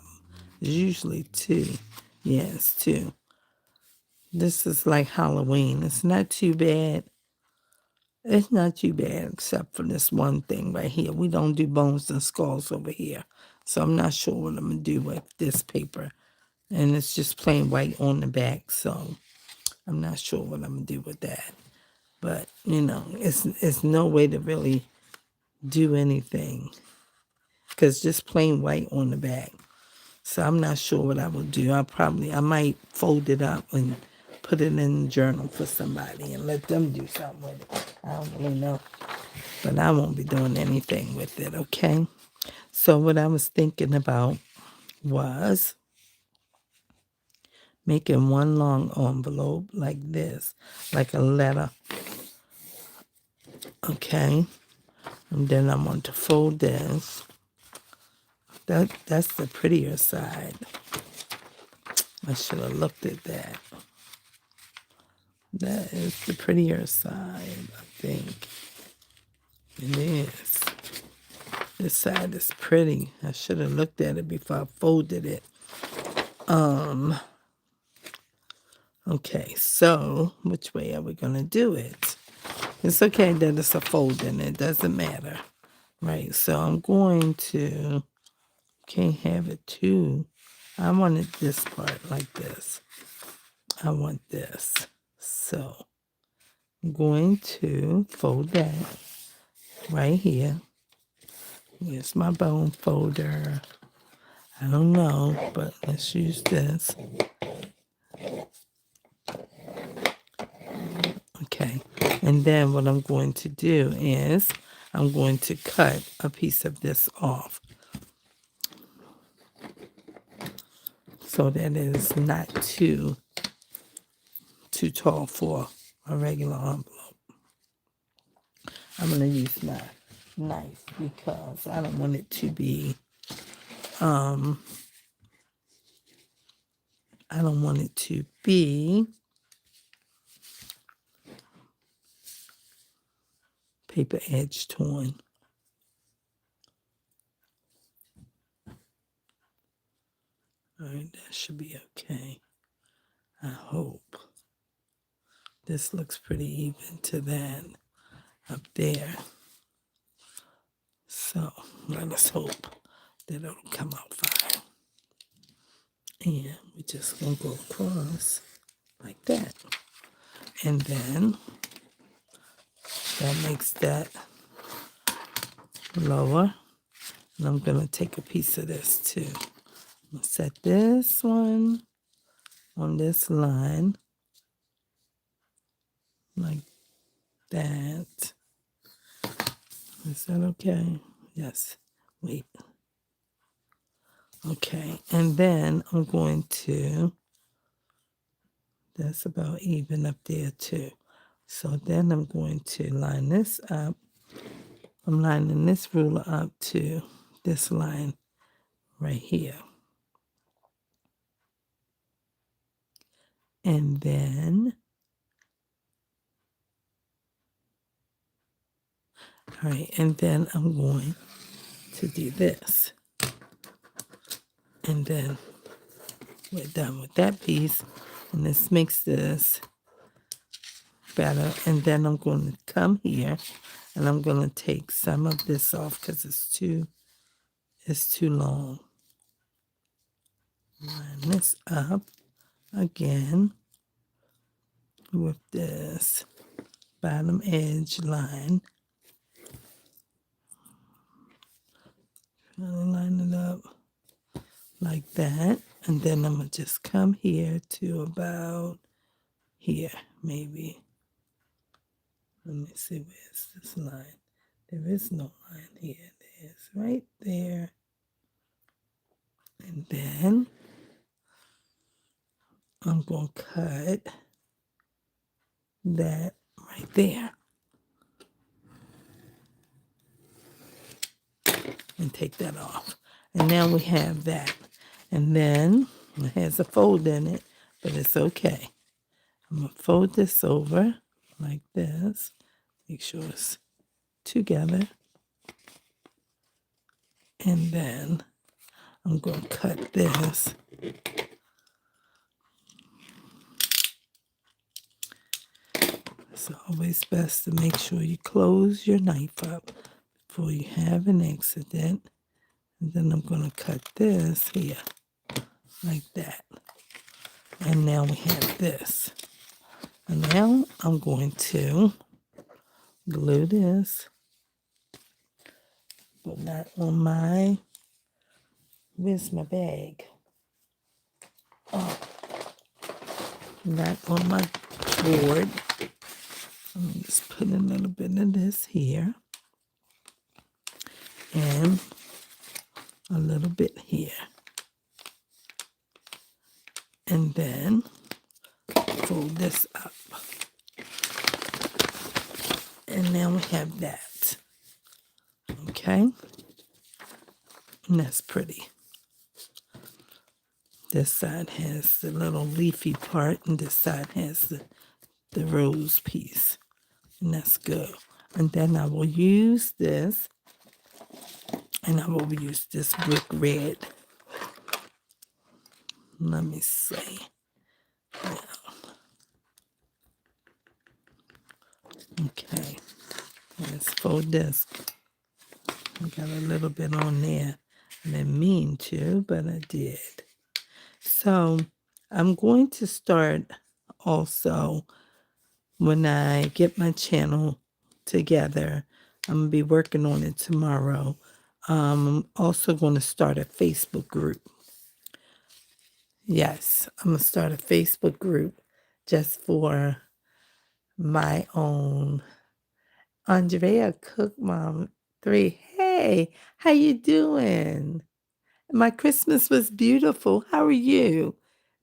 It's usually 2. Yeah, it's 2. This is like Halloween. It's not too bad. It's not too bad except for this one thing right here. We don't do bones and skulls over here. So I'm not sure what I'm going to do with this paper. And it's just plain white on the back. So I'm not sure what I'm going to do with that. But, you know, it's no way to really do anything, because just plain white on the back. So I'm not sure what I will do. I might fold it up and put it in the journal for somebody and let them do something with it. I don't really know. But I won't be doing anything with it, okay? So what I was thinking about was making one long envelope like this, like a letter, okay? And then I want to fold this. That's the prettier side. I should have looked at that. That is the prettier side, I think. It is. This side is pretty. I should have looked at it before I folded it. Okay, so which way are we going to do it? It's okay that it's a folding. It doesn't matter. Right, so I'm going to... Can't have it too. I wanted this part like this. I want this. So I'm going to fold that right here. Here's my bone folder. I don't know, but let's use this. Okay. And then what I'm going to do is I'm going to cut a piece of this off, so that it is not too tall for a regular envelope. I'm going to use my knife because I don't want it to be, I don't want it to be paper edge torn. All right, that should be okay. I hope. This looks pretty even to that up there. So let us hope that it'll come out fine. And we're just going to go across like that. And then that makes that lower. And I'm going to take a piece of this too. I'm going to set this one on this line like that. Is that okay? Yes. Wait. Okay. And then I'm going to, that's about even up there too. So then I'm going to line this up. I'm lining this ruler up to this line right here. And then, all right, and then I'm going to do this. And then we're done with that piece. And this makes this better. And then I'm going to come here and I'm going to take some of this off because it's too long. Line this up again with this bottom edge line. Line it up like that. And then I'm going to just come here to about here, maybe. Let me see, where's this line? There is no line here. It is right there. And then I'm going to cut that right there. And take that off. And now we have that. And then it has a fold in it, but it's okay. I'm going to fold this over like this. Make sure it's together. And then I'm going to cut this. It's always best to make sure you close your knife up before you have an accident. And then I'm going to cut this here like that. And now we have this. And now I'm going to glue this, but not on my, where's my bag? Oh, not on my board. Let me just put a little bit of this here and a little bit here. And then fold this up. And now we have that. Okay? And that's pretty. This side has the little leafy part, and this side has the rose piece. And that's good. And then I will use this, and I will use this brick red. Let me see. Okay. Let's fold this. I got a little bit on there. I didn't mean to, but I did. So I'm going to start also when I get my channel together. I'm going to be working on it tomorrow. I'm also going to start a Facebook group. Yes, I'm going to start a Facebook group just for my own. Andrea Cook Mom 3. Hey, how you doing? My Christmas was beautiful. How are you?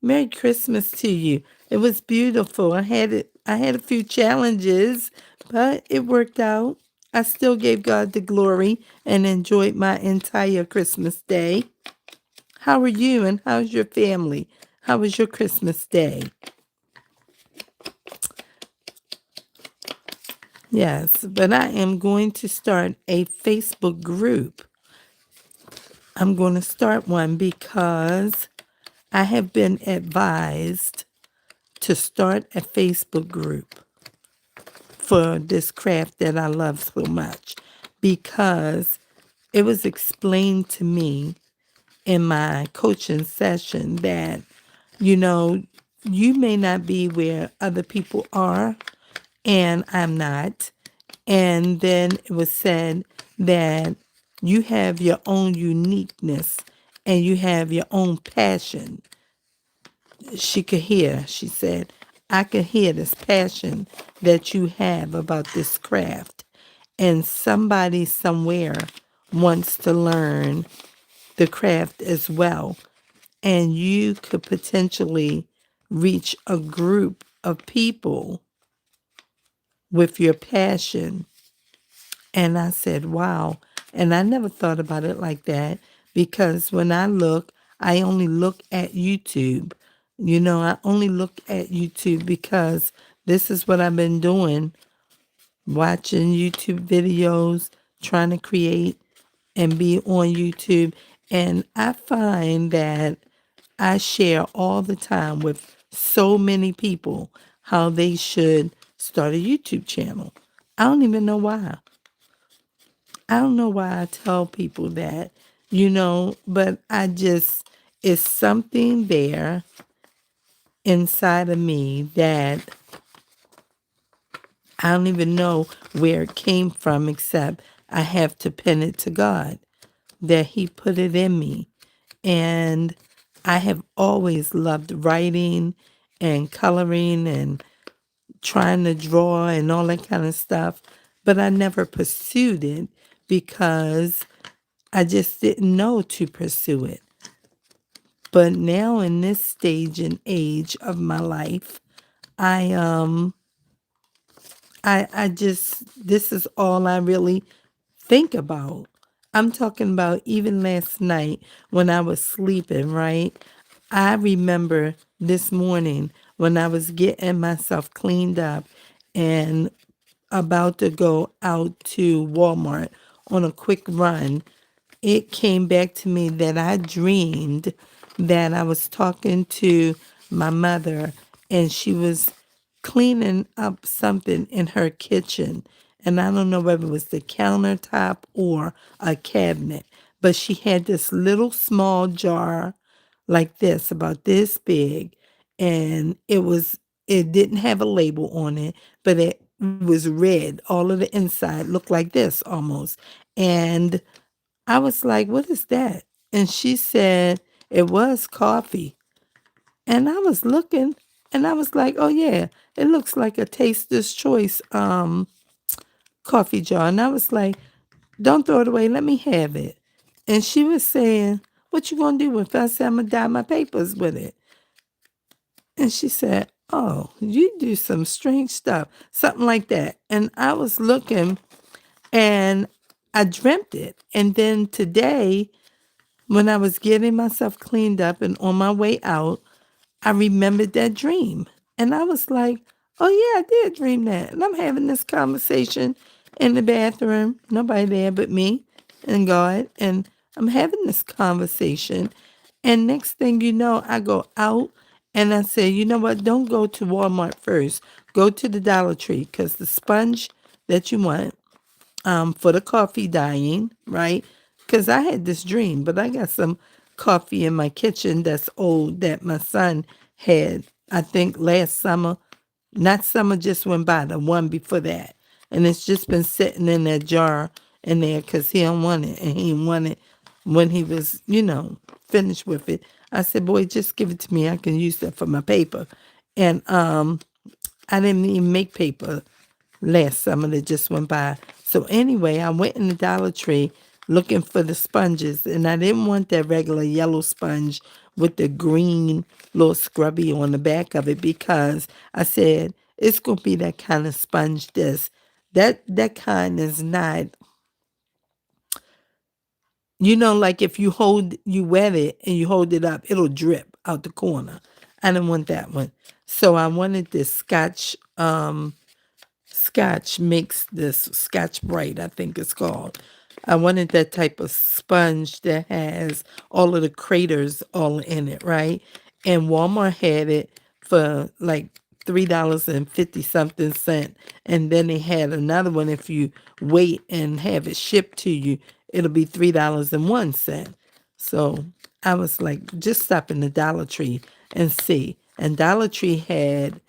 Merry Christmas to you. It was beautiful. I had it I had a few challenges, but it worked out. I still gave God the glory and enjoyed my entire Christmas day. How are you and how's your family? How was your Christmas day? Yes, but I am going to start a Facebook group. I'm going to start one because I have been advised to start a Facebook group for this craft that I love so much because it was explained to me in my coaching session that, you know, you may not be where other people are, and I'm not. And then it was said that you have your own uniqueness and you have your own passion. She said, I could hear this passion that you have about this craft. And somebody somewhere wants to learn the craft as well. And you could potentially reach a group of people with your passion. And I said, wow. And I never thought about it like that because when I look, I only look at YouTube. You know, I only look at YouTube because this is what I've been doing, watching YouTube videos, trying to create and be on YouTube. And I find that I share all the time with so many people how they should start a YouTube channel. I don't even know why. I don't know why I tell people that, but it's something there inside of me that I don't even know where it came from, except I have to pin it to God, that He put it in me. And I have always loved writing and coloring and trying to draw and all that kind of stuff, but I never pursued it because I just didn't know to pursue it. But now in this stage and age of my life, I I just this is all I really think about. I'm talking about even last night when I was sleeping, right? I remember this morning when I was getting myself cleaned up and about to go out to Walmart on a quick run, it came back to me that I dreamed that I was talking to my mother and she was cleaning up something in her kitchen. And I don't know whether it was the countertop or a cabinet, but she had this little small jar like this, about this big, and it didn't have a label on it, but it was red. All of the inside looked like this almost. And I was like, what is that? And she said it was coffee. And I was looking and I was like, oh yeah, it looks like a Taster's Choice coffee jar. And I was like, don't throw it away, let me have it. And she was saying, what you gonna do with it? I said, I'm gonna dye my papers with it. And she said, oh, you do some strange stuff, something like that. And I was looking and I dreamt it. And then today, when I was getting myself cleaned up and on my way out, I remembered that dream. And I was like, oh, yeah, I did dream that. And I'm having this conversation in the bathroom. Nobody there but me and God. And I'm having this conversation. And next thing you know, I go out and I say, you know what? Don't go to Walmart first. Go to the Dollar Tree because the sponge that you want for the coffee dyeing, right? Because I had this dream, but I got some coffee in my kitchen that's old that my son had, I think, last summer. Not summer just went by, the one before that. And it's just been sitting in that jar in there because he don't want it. And he didn't want it when he was, finished with it. I said, boy, just give it to me. I can use that for my paper. And I didn't even make paper last summer that just went by. So anyway, I went in the Dollar Tree looking for the sponges, and I didn't want that regular yellow sponge with the green little scrubby on the back of it because I said, it's gonna be that kind of sponge. That kind is not, like if you wet it and you hold it up, it'll drip out the corner. I didn't want that one. So I wanted this Scotch makes this Scotch Bright, I think it's called. I wanted that type of sponge that has all of the craters all in it, right? And Walmart had it for like $3.50 something cent. And then they had another one, if you wait and have it shipped to you, it'll be $3.01. So I was like, just stop in the Dollar Tree and see. And Dollar Tree had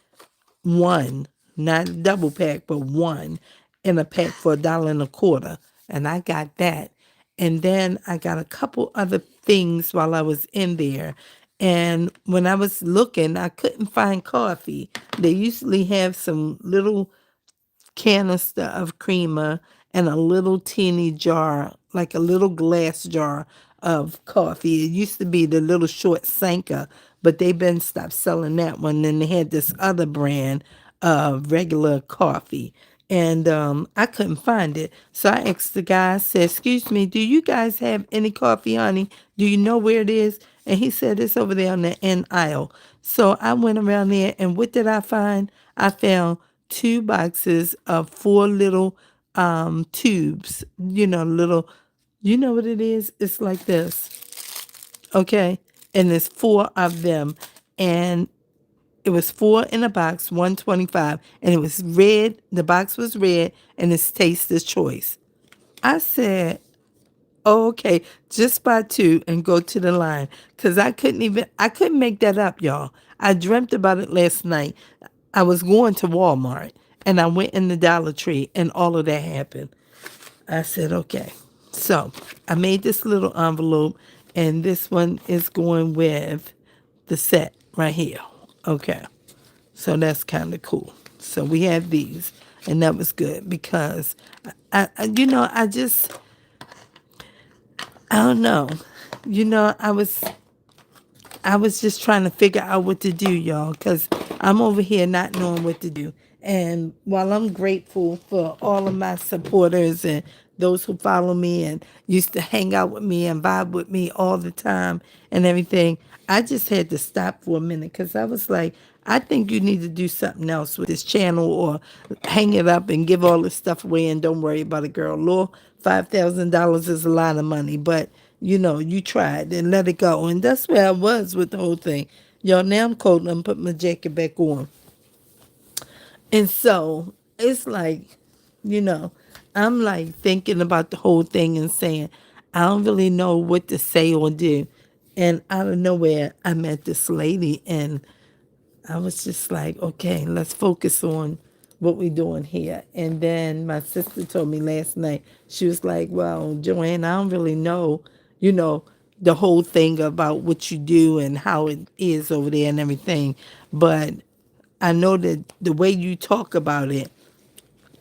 one, not a double pack, but one in a pack for $1.25. And I got that. And then I got a couple other things while I was in there. And when I was looking, I couldn't find coffee. They usually have some little canister of creamer and a little teeny jar, like a little glass jar of coffee. It used to be the little short Sanka, but they've been stopped selling that one. Then they had this other brand of regular coffee. And I couldn't find it. So I asked the guy, I said, "Excuse me, do you guys have any coffee, honey? Do you know where it is?" And he said, "It's over there on the end aisle." So I went around there, and what did I find? I found 2 boxes of 4 little tubes, little, you know what it is? It's like this, okay? And there's 4 of them. And it was 4 in a box, 125, and it was red. The box was red, and it's Taster's Choice. I said, "Oh, okay, just buy 2 and go to the line," because I couldn't make that up, y'all. I dreamt about it last night. I was going to Walmart, and I went in the Dollar Tree, and all of that happened. I said, okay. So I made this little envelope, and this one is going with the set right here. Okay. So that's kind of cool. So we had these, and that was good because I don't know. I was just trying to figure out what to do, y'all, because I'm over here not knowing what to do. And while I'm grateful for all of my supporters and those who follow me and used to hang out with me and vibe with me all the time and everything, I just had to stop for a minute because I was like, I think you need to do something else with this channel or hang it up and give all this stuff away and don't worry about it, girl. Lord, $5,000 is a lot of money, but you tried and let it go. And that's where I was with the whole thing. Y'all, now I'm cold and I'm putting my jacket back on. And so it's like, you know, I'm like thinking about the whole thing and saying, I don't really know what to say or do. And out of nowhere, I met this lady and I was just like, okay, let's focus on what we're doing here. And then my sister told me last night, she was like, well, Joanne, I don't really know, you know, the whole thing about what you do and how it is over there and everything. But I know that the way you talk about it,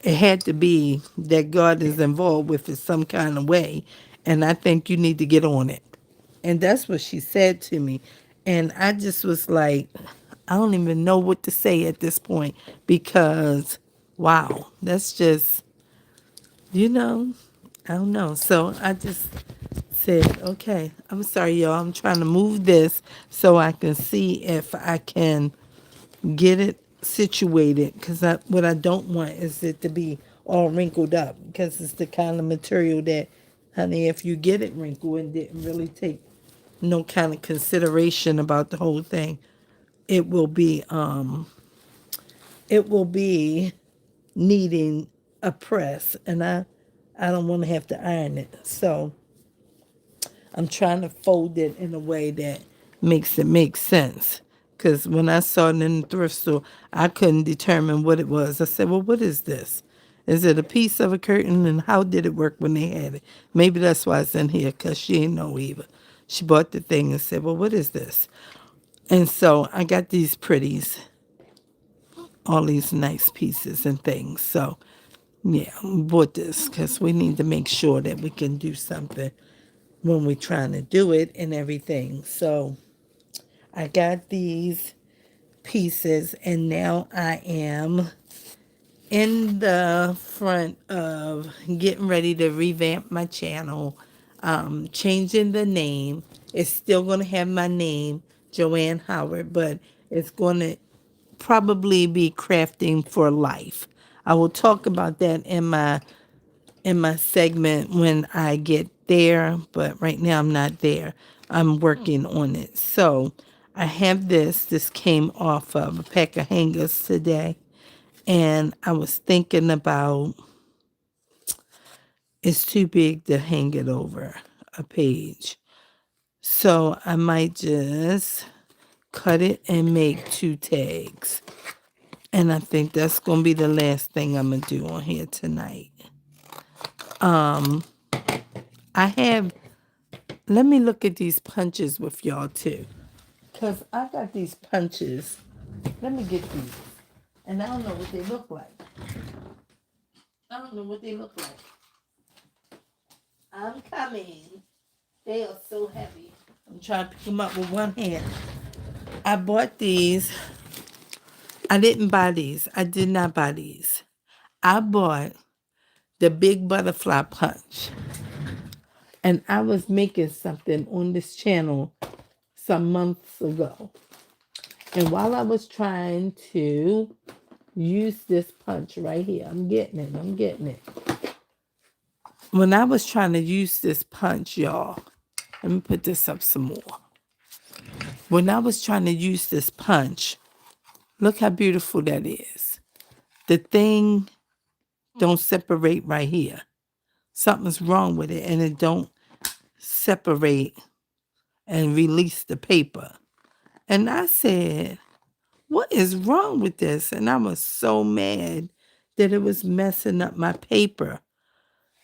it had to be that God is involved with it some kind of way. And I think you need to get on it. And that's what she said to me. And I just was like, I don't even know what to say at this point because, wow, that's just, I don't know. So I just said, okay, I'm sorry, y'all. I'm trying to move this so I can see if I can get it situated because what I don't want is it to be all wrinkled up because it's the kind of material that, honey, if you get it wrinkled and didn't really take no kind of consideration about the whole thing, it will be needing a press, and I don't want to have to iron it. So I'm trying to fold it in a way that makes it make sense. Because when I saw it in the thrift store, I couldn't determine what it was. I said, well, what is this? Is it a piece of a curtain? And how did it work when they had it? Maybe that's why it's in here, because she ain't know either. She bought the thing and said, well, what is this? And so I got these pretties, all these nice pieces and things. So, yeah, we bought this because we need to make sure that we can do something when we're trying to do it and everything. So I got these pieces, and now I am in the front of getting ready to revamp my channel, changing the name. It's still going to have my name, Joanne Howard, but it's going to probably be Crafting for Life. I will talk about that in my segment when I get there, but right now I'm not there. I'm working on it. So I have this. This came off of a pack of hangers today. And I was thinking about it's too big to hang it over a page. So I might just cut it and make 2 tags. And I think that's going to be the last thing I'm going to do on here tonight. Let me look at these punches with y'all too. Because I got these punches. Let me get these. And I don't know what they look like. I don't know what they look like. I'm coming. They are so heavy. I'm trying to pick them up with one hand. I bought these. I didn't buy these. I did not buy these. I bought the Big Butterfly Punch. And I was making something on this channel some months ago. And while I was trying to use this punch right here, I'm getting it. When I was trying to use this punch, y'all, let me put this up some more. When I was trying to use this punch, look how beautiful that is. The thing don't separate right here. Something's wrong with it, and it don't separate and release the paper. And I said, what is wrong with this? And I was so mad that it was messing up my paper.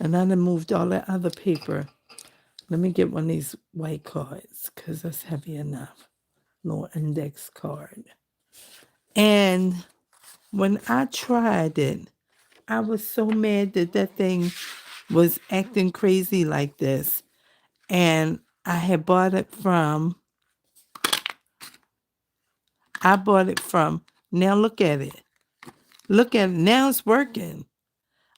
And I done moved all that other paper. Let me get one of these white cards because that's heavy enough. Little index card. And when I tried it, I was so mad that that thing was acting crazy like this. And I bought it from, now look at it. Look at it, now it's working.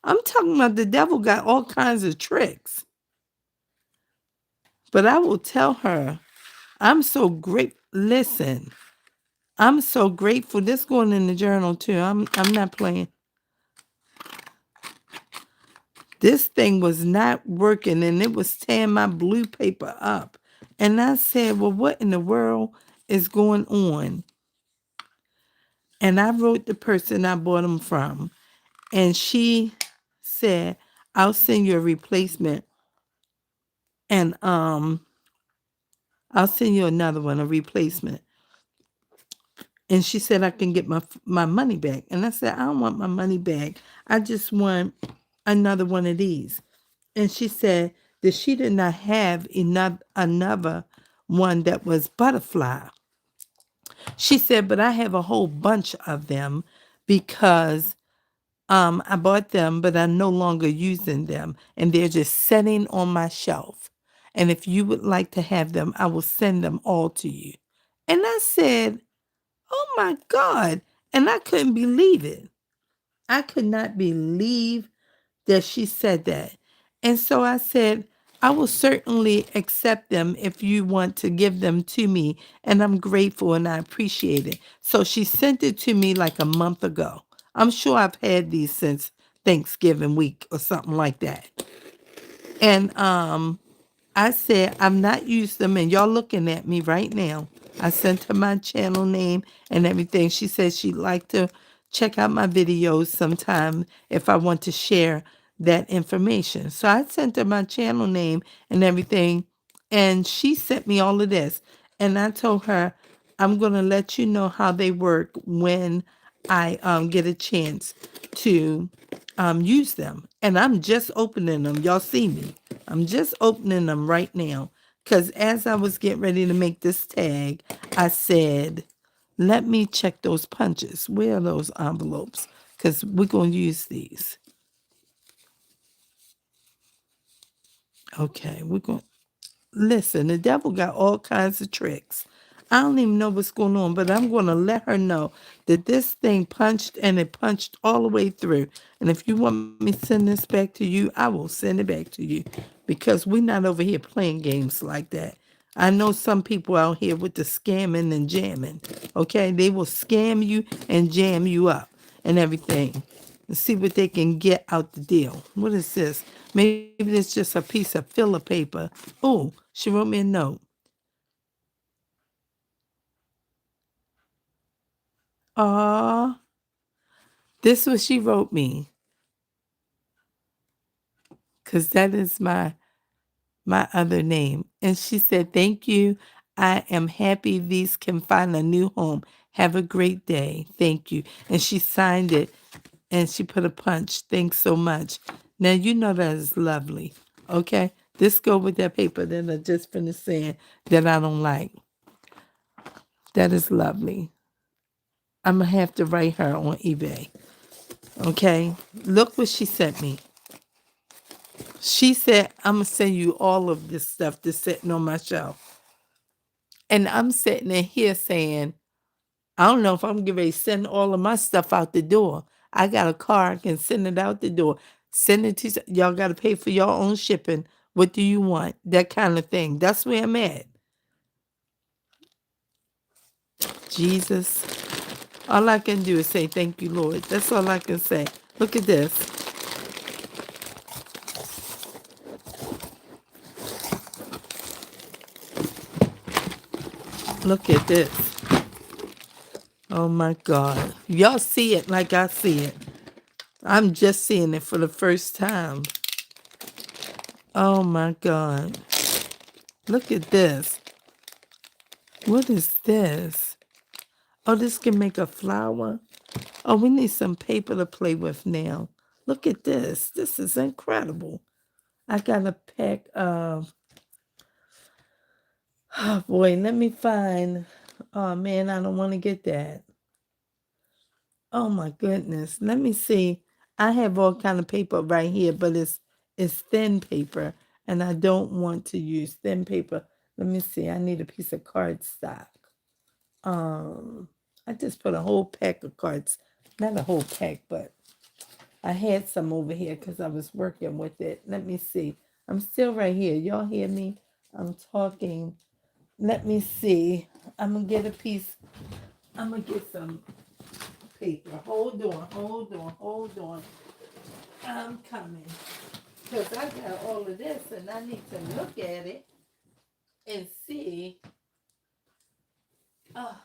I'm talking about the devil got all kinds of tricks. But I will tell her, I'm so great. Listen, I'm so grateful. This going in the journal too. I'm not playing. This thing was not working and it was tearing my blue paper up. And I said, well, what in the world is going on? And I wrote the person I bought them from. And she said, I'll send you a replacement. And I'll send you another one, a replacement. And she said I can get my money back. And I said, I don't want my money back. I just want another one of these. And she said that she did not have another one that was butterfly. She said, but I have a whole bunch of them because I bought them, but I'm no longer using them. And they're just sitting on my shelf. And if you would like to have them, I will send them all to you. And I said, oh my God. And I couldn't believe it. I could not believe that she said that. And so I said, I will certainly accept them if you want to give them to me. And I'm grateful and I appreciate it. So she sent it to me like a month ago. I'm sure I've had these since Thanksgiving week or something like that. And I said, I've not used them, and y'all looking at me right now. I sent her my channel name and everything. She said she'd like to check out my videos sometime if I want to share that information. So I sent her my channel name and everything, and she sent me all of this. And I told her, I'm going to let you know how they work when I get a chance to use them. And I'm just opening them. Y'all see me. I'm just opening them right now. Because as I was getting ready to make this tag, I said, let me check those punches. Where are those envelopes? Because we're going to use these. Okay, we're going to... Listen, the devil got all kinds of tricks. I don't even know what's going on, but I'm going to let her know that this thing punched and it punched all the way through. And if you want me to send this back to you, I will send it back to you because we're not over here playing games like that. I know some people out here with the scamming and jamming, okay? They will scam you and jam you up and everything and see what they can get out the deal. What is this? Maybe it's just a piece of filler paper. Oh, she wrote me a note. Aw, this what she wrote me, because that is my other name. And she said, "Thank you. I am happy these can find a new home. Have a great day. Thank you." And she signed it and she put a punch. Thanks so much. Now you know that is lovely. Okay? This go with that paper that I just finished saying that I don't like. That is lovely. I'm gonna have to write her on eBay. Okay? Look what she sent me. She said, "I'm going to send you all of this stuff that's sitting on my shelf." And I'm sitting in here saying, I don't know if I'm getting ready to send all of my stuff out the door. I got a car, I can send it out the door. Send it to y'all, got to pay for your own shipping. What do you want? That kind of thing. That's where I'm at. Jesus. All I can do is say, thank you, Lord. That's all I can say. Look at this. Look at this. Oh my God. Y'all see it like I see it. I'm just seeing it for the first time. Oh my God. Look at this. What is this? Oh, this can make a flower. Oh, we need some paper to play with now. Look at this. This is incredible. I got a pack of, oh boy, let me find, oh man, I don't want to get that. Oh my goodness. Let me see. I have all kind of paper right here, but it's thin paper, and I don't want to use thin paper. Let me see. I need a piece of cardstock. I just put a whole pack of cards. Not a whole pack, but I had some over here because I was working with it. Let me see. I'm still right here. Y'all hear me? I'm talking. Let me see. I'm gonna get a piece. I'm gonna get some paper. Hold on, hold on, hold on. I'm coming. Because I got all of this and I need to look at it and see. Oh,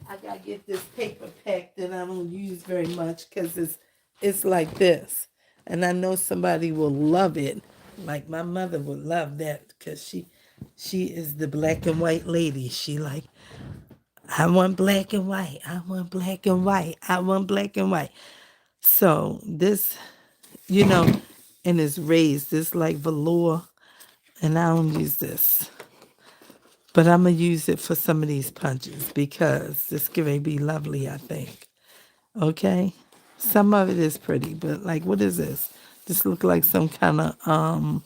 I gotta get this paper pack that I don't use very much because it's like this. And I know somebody will love it. Like my mother would love that because she is the black and white lady. She like, I want black and white. I want black and white. I want black and white. So this, you know, and it's raised. It's like velour. And I don't use this. But I'm going to use it for some of these punches because this can be lovely, I think. Okay? Some of it is pretty, but like, what is this? This look like some kind of,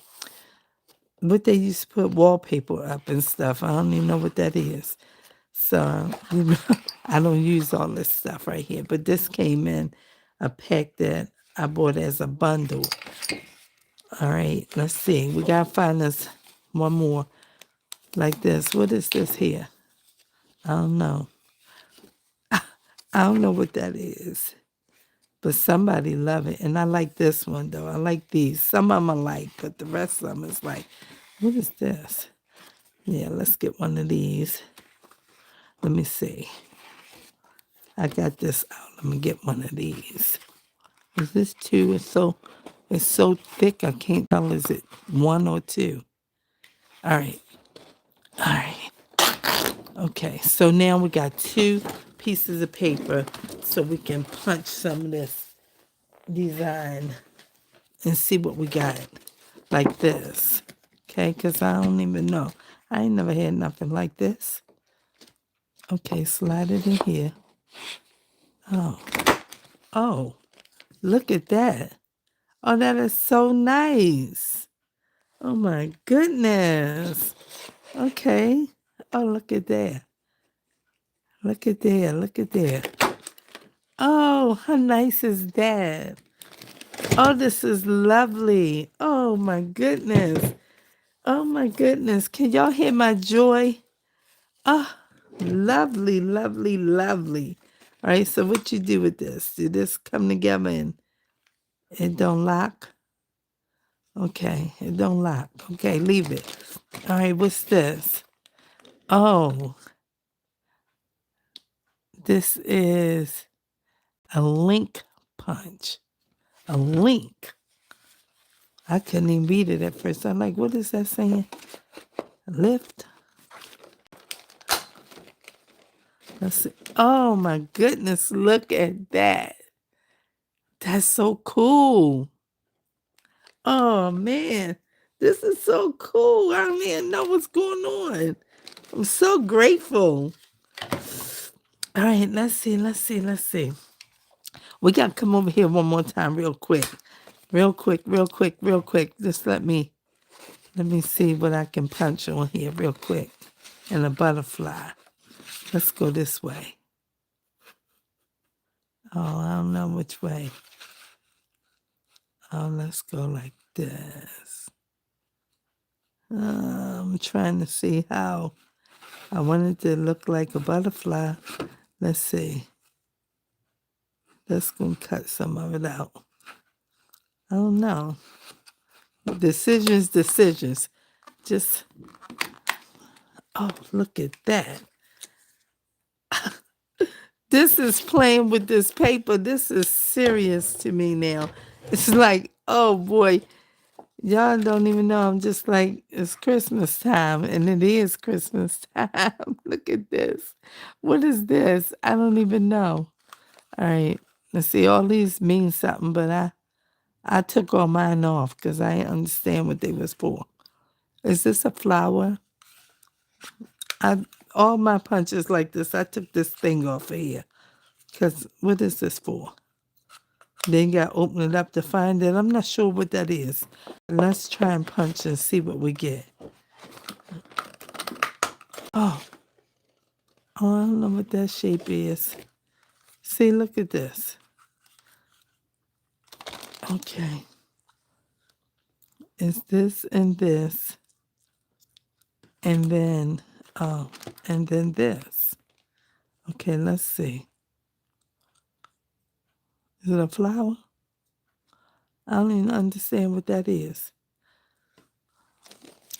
what they used to put wallpaper up and stuff. I don't even know what that is. So, you know, I don't use all this stuff right here. But this came in a pack that I bought as a bundle. All right, let's see. We got to find us one more like this. What is this here? I don't know. I don't know what that is. But somebody love it. And I like this one, though. I like these. Some of them I like, but the rest of them is like, what is this? Yeah, let's get one of these. Let me see. I got this out. Let me get one of these. Is this two? It's so thick I can't tell is it one or two. All right. All right. Okay. So now we got two pieces of paper so we can punch some of this design and see what we got. Like this. Okay, because I don't even know. I ain't never had nothing like this. Okay, slide it in here. Oh, look at that. Oh, that is so nice. Oh my goodness. Okay. Oh, look at there. Look at there. Look at there. Oh, how nice is that? Oh, this is lovely. Oh, my goodness. Oh, my goodness. Can y'all hear my joy? Oh, lovely, lovely, lovely. All right, so what you do with this? Do this come together and it don't lock? Okay, it don't lock. Okay, leave it. All right, what's this? Oh, this is a link punch. A link. I couldn't even read it at first. I'm like, what is that saying? Lift. Let's see. Oh my goodness, look at that. That's so cool. Oh man, this is so cool. I don't even know what's going on. I'm so grateful. All right, let's see. We got to come over here one more time real quick. Real quick. Just let me see what I can punch on here real quick. And a butterfly. Let's go this way. Oh, I don't know which way. Oh, let's go like this. I'm trying to see how. I want it to look like a butterfly. Let's see. That's going to cut some of it out. I don't know. Decisions. Just, oh, look at that. This is playing with this paper. This is serious to me now. It's like, oh boy, y'all don't even know. I'm just like, it's Christmas time, and it is Christmas time. Look at this. What is this? I don't even know. All right, let's see. All these mean something, but I took all mine off because I didn't understand what they was for. Is this a flower? All my punches like this. I took this thing off of here. Because what is this for? Then you got to open it up to find it. I'm not sure what that is. Let's try and punch and see what we get. Oh, I don't know what that shape is. See, look at this. Okay. It's this and this. And then, and then this. Okay, let's see. Is it a flower? I don't even understand what that is.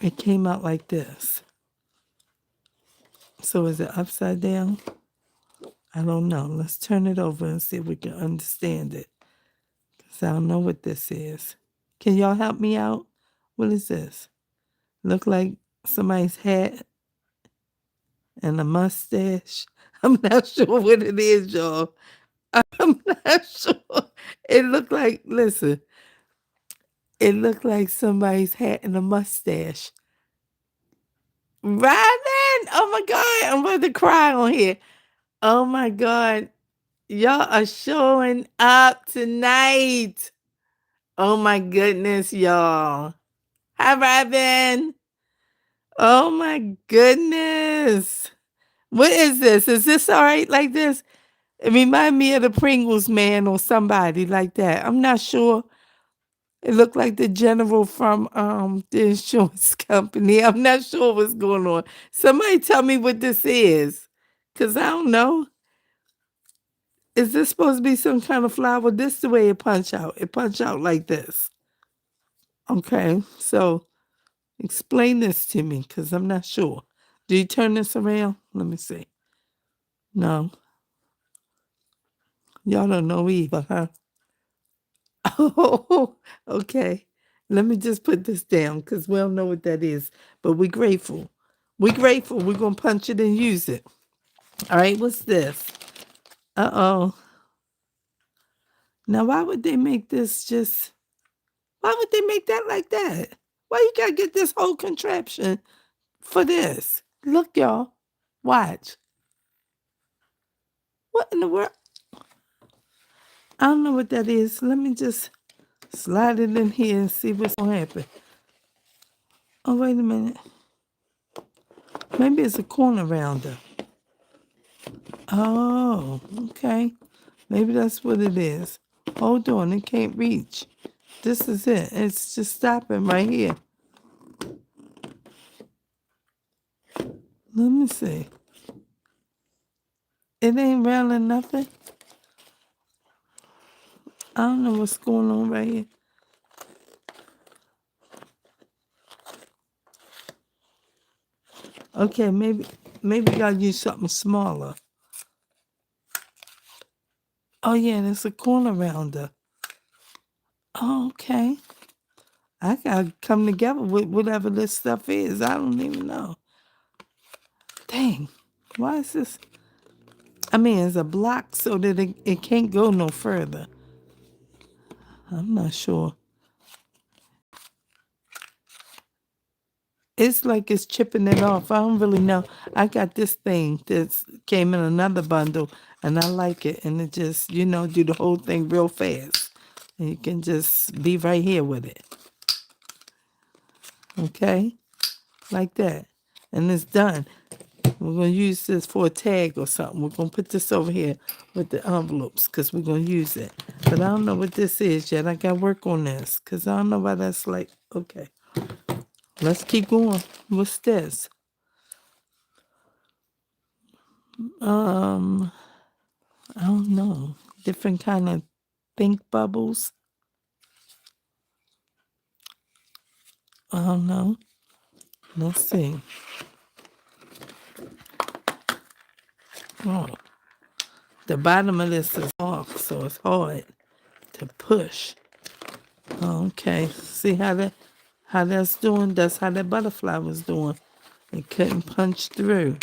It came out like this. So is it upside down? I don't know. Let's turn it over and see if we can understand it. Because I don't know what this is. Can y'all help me out? What is this? Look like somebody's hat and a mustache. I'm not sure what it is, y'all. I'm not sure. It looked like, listen, it looked like somebody's hat and a mustache. Robin! Oh my God, I'm about to cry on here. Oh my God. Y'all are showing up tonight. Oh my goodness, y'all. Hi, Robin. Oh my goodness. What is this? Is this all right like this? It remind me of the Pringles man or somebody like that. I'm not sure. It looked like the general from the insurance company. I'm not sure what's going on. Somebody tell me what this is. Cause I don't know. Is this supposed to be some kind of flower? This is the way it punch out. It punch out like this. Okay, so explain this to me because I'm not sure. Do you turn this around? Let me see. No. Y'all don't know either, huh? Oh, okay. Let me just put this down because we don't know what that is. But we're grateful. We're grateful. We're going to punch it and use it. All right, what's this? Uh-oh. Now, why would they make this just... Why would they make that like that? Why you got to get this whole contraption for this? Look, y'all. Watch. What in the world? I don't know what that is. Let me just slide it in here and see what's going to happen. Oh, wait a minute. Maybe it's a corner rounder. Oh, okay. Maybe that's what it is. Hold on, it can't reach. This is it. It's just stopping right here. Let me see. It ain't rounding nothing. I don't know what's going on right here. Okay, maybe gotta use something smaller. Oh yeah, there's a corner rounder. Oh, okay. I gotta come together with whatever this stuff is. I don't even know. Dang. Why is this? I mean, it's a block so that it can't go no further. I'm not sure. It's like it's chipping it off. I don't really know. I got this thing that came in another bundle, and I like it. And it just, do the whole thing real fast. And you can just be right here with it. Okay? Like that. And it's done. We're going to use this for a tag or something. We're going to put this over here with the envelopes because we're going to use it. But I don't know what this is yet. I got to work on this because I don't know why that's like. Okay. Let's keep going. What's this? I don't know. Different kind of think bubbles. I don't know. Let's see. Oh, the bottom of this is off, so it's hard to push. Okay. See how that's doing? That's how that butterfly was doing. It couldn't punch through.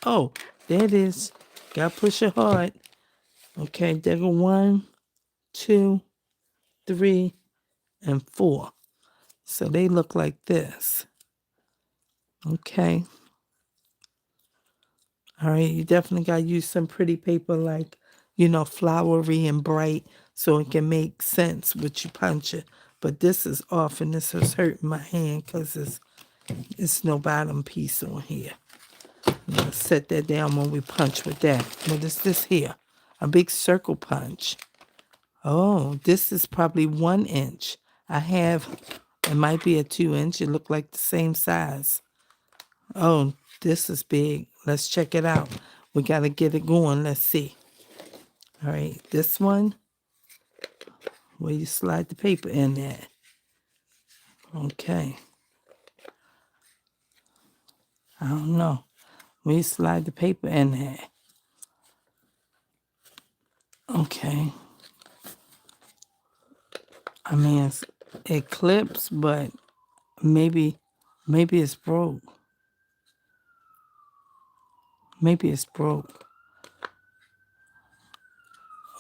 Oh, there it is. Gotta push it hard. Okay, there go 1, 2, 3, and 4. So they look like this. Okay. All right, you definitely got to use some pretty paper like, flowery and bright so it can make sense what you punch it. But this is off and this is hurting my hand because it's no bottom piece on here. Let's set that down when we punch with that. What is this here? A big circle punch. Oh, this is probably 1 inch. It might be a 2-inch. It look like the same size. Oh, this is big. Let's check it out. We got to get it going. Let's see. All right, this one, where you slide the paper in there. Okay. I don't know. Where you slide the paper in there. Okay. I mean, it clips, but maybe it's broke. Maybe it's broke.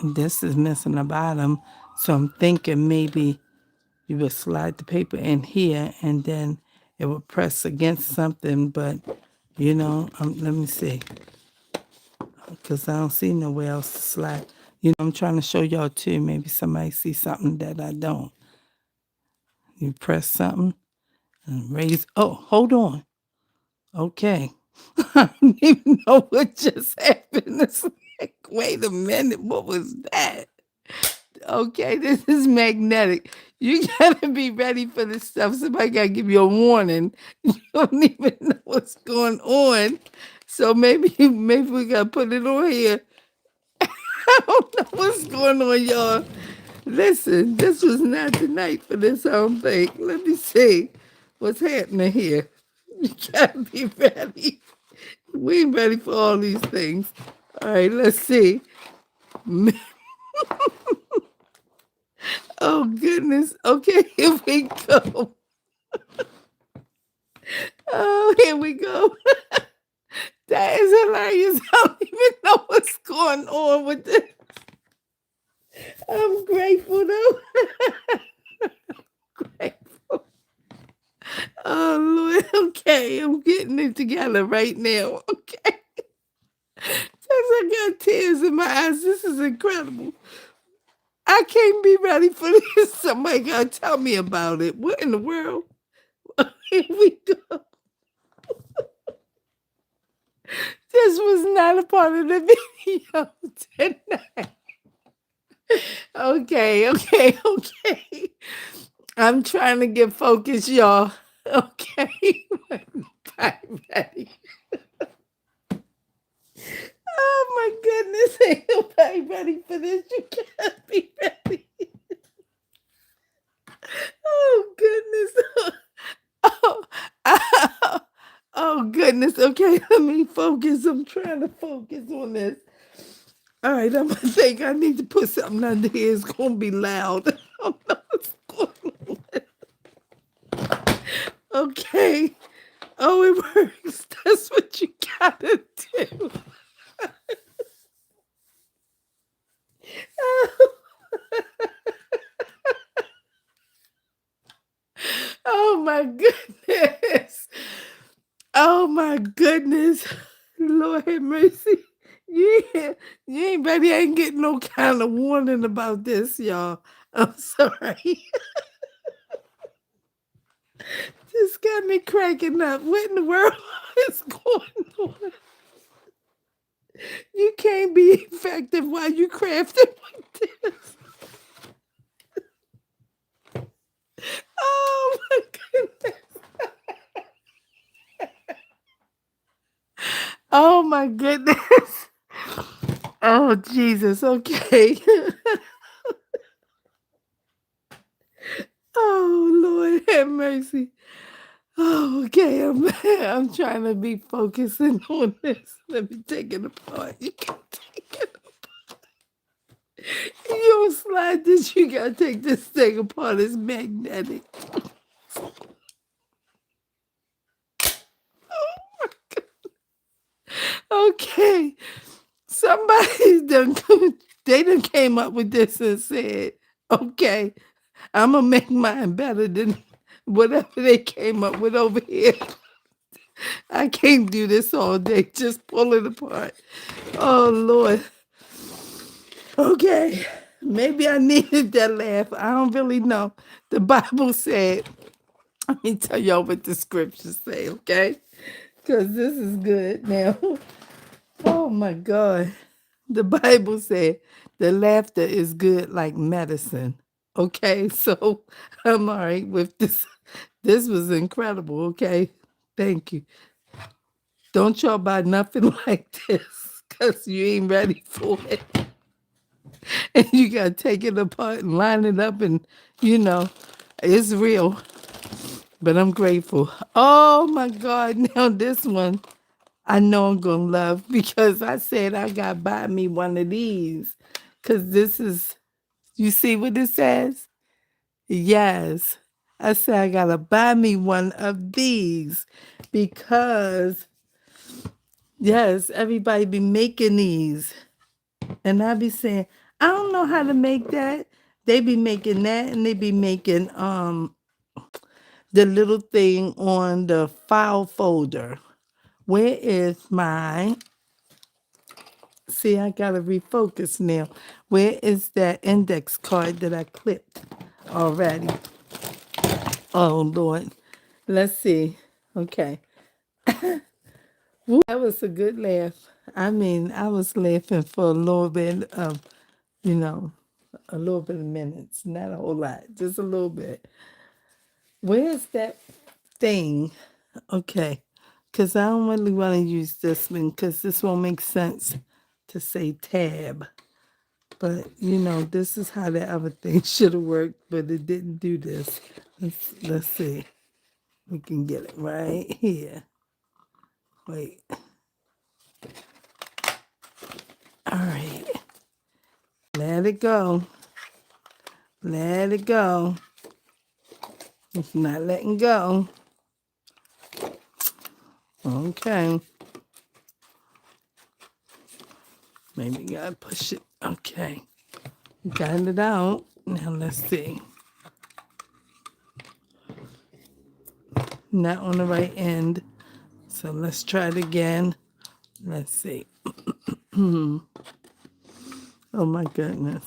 This is missing the bottom, so I'm thinking maybe you would slide the paper in here and then it would press against something, but let me see, because I don't see nowhere else to slide. I'm trying to show y'all too. Maybe somebody see something that I don't. You press something and raise. Oh, hold on. Okay. I don't even know what just happened. It's like, wait a minute, what was that? Okay, this is magnetic. You gotta be ready for this stuff. Somebody gotta give you a warning. You don't even know what's going on. So maybe we gotta put it on here. I don't know what's going on, y'all. Listen, this was not the night for this home thing. Let me see what's happening here. You gotta be ready. We ain't ready for all these things. All right, let's see. Oh, goodness. Okay, here we go. Oh, here we go. That is hilarious. I don't even know what's going on with this. I'm grateful, though. Grateful. Oh, Lord. Okay, I'm getting it together right now. Okay. I got tears in my eyes. This is incredible. I can't be ready for this. Somebody gotta tell me about it. What in the world? Here we go. this was not a part of the video tonight. Okay. I'm trying to get focused, y'all. Okay. Bye, ready. Oh my goodness. Ain't nobody ready for this. You can't be ready. Oh goodness. Oh, oh goodness. Okay, let me focus. I'm trying to focus on this. All right, I'm gonna think I need to put something under here. It's gonna be loud. I don't know what's going on. Okay. Oh, it works. That's what you gotta do. Oh my goodness. Oh my goodness. Lord have mercy. You ain't ready. I ain't getting no kind of warning about this, y'all. I'm sorry. This got me cracking up. What in the world is going on? You can't be effective while you crafting like this. Oh my goodness. Oh my goodness. Oh Jesus. Okay. Oh Lord have mercy. Oh, okay. I'm trying to be focusing on this. Let me take it apart. You can take it apart. You don't slide this. You gotta take this thing apart. It's magnetic. Oh my God. Okay. Somebody they done came up with this and said, okay, I'm gonna make mine better than whatever they came up with over here. I can't do this all day. Just pull it apart. Oh Lord. Okay. Maybe I needed that laugh. I don't really know. The Bible said, let me tell y'all what the scriptures say, okay? Because this is good now. Oh my God. The Bible said the laughter is good like medicine. Okay, so I'm all right with this. This was incredible, okay? Thank you. Don't y'all buy nothing like this because you ain't ready for it. And you got to take it apart and line it up and, it's real. But I'm grateful. Oh my God, now this one I know I'm going to love because I said I got to buy me one of these because this is, you see what it says? Yes. I said I got to buy me one of these because, yes, everybody be making these. And I be saying, I don't know how to make that. They be making that and they be making the little thing on the file folder. Where is my, see, I gotta refocus now. Where is that index card that I clipped already? Oh Lord. Let's see. Okay. Woo, that was a good laugh. I mean, I was laughing for a little bit of, a little bit of minutes, not a whole lot, just a little bit. Where's that thing? Okay, because I don't really want to use this one because this won't make sense to say tab. But, this is how the other thing should have worked, but it didn't do this. Let's see. We can get it right here. Wait. All right. Let it go. Let it go. It's not letting go. Okay. Maybe you gotta push it. Okay. Got it out. Now let's see. Not on the right end. So let's try it again. Let's see. Oh my goodness.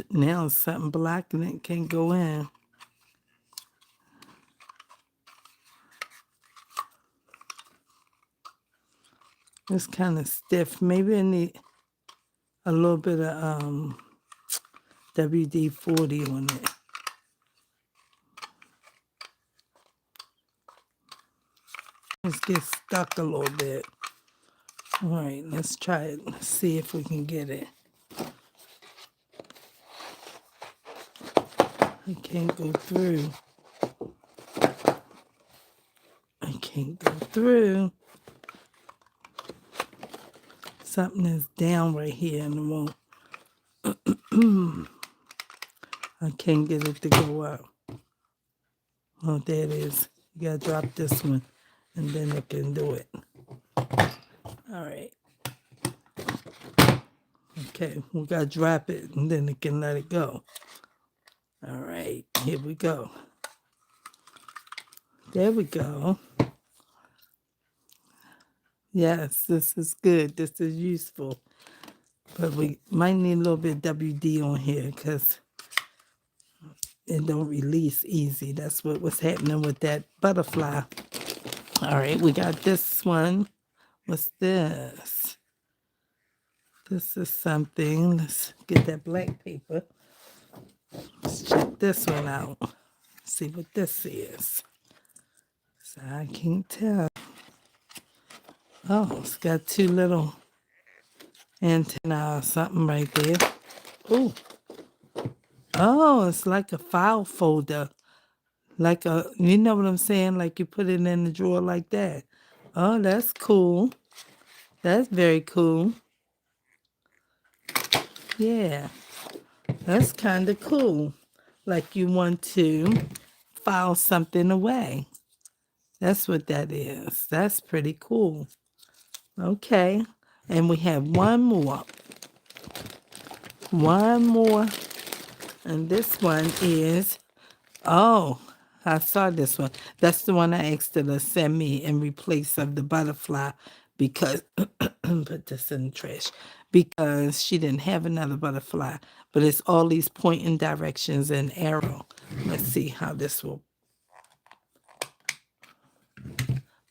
Now it's something black and it can't go in. It's kind of stiff. Maybe I need a little bit of WD-40 on it. Let's get stuck a little bit. All right, let's try it. Let's see if we can get it. I can't go through. I can't go through. Something is down right here and it won't. I can't get it to go up. Oh, there it is. You gotta drop this one and then it can do it. All right. Okay, we gotta drop it and then it can let it go. All right, here we go. There we go. Yes, this is good. This is useful. But we might need a little bit of WD on here because it don't release easy. That's what was happening with that butterfly. All right, we got this one. What's this? This is something. Let's get that black paper. Let's check this one out. See what this is. So I can't tell. Oh, it's got two little antenna or something right there. Ooh. Oh, it's like a file folder. Like a, you know what I'm saying? Like you put it in the drawer like that. Oh, that's cool. That's very cool. Yeah, that's kind of cool. Like you want to file something away. That's what that is. That's pretty cool. Okay, and we have one more. One more. And this one is, oh, I saw this one. That's the one I asked her to send me in replace of the butterfly because, put this in the trash, because she didn't have another butterfly. But it's all these pointing directions and arrow. Let's see how this will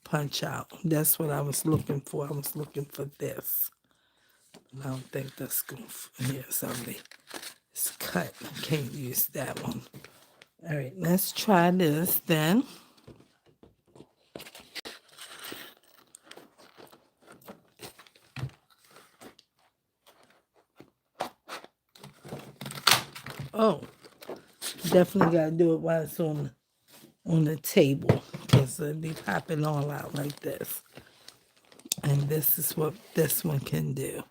punch out. That's what I was looking for. I was looking for this. I don't think that's going to, here, somebody. It's cut. I can't use that one. All right, let's try this then. Oh, definitely got to do it while it's on the table because it'll be popping all out like this. And this is what this one can do.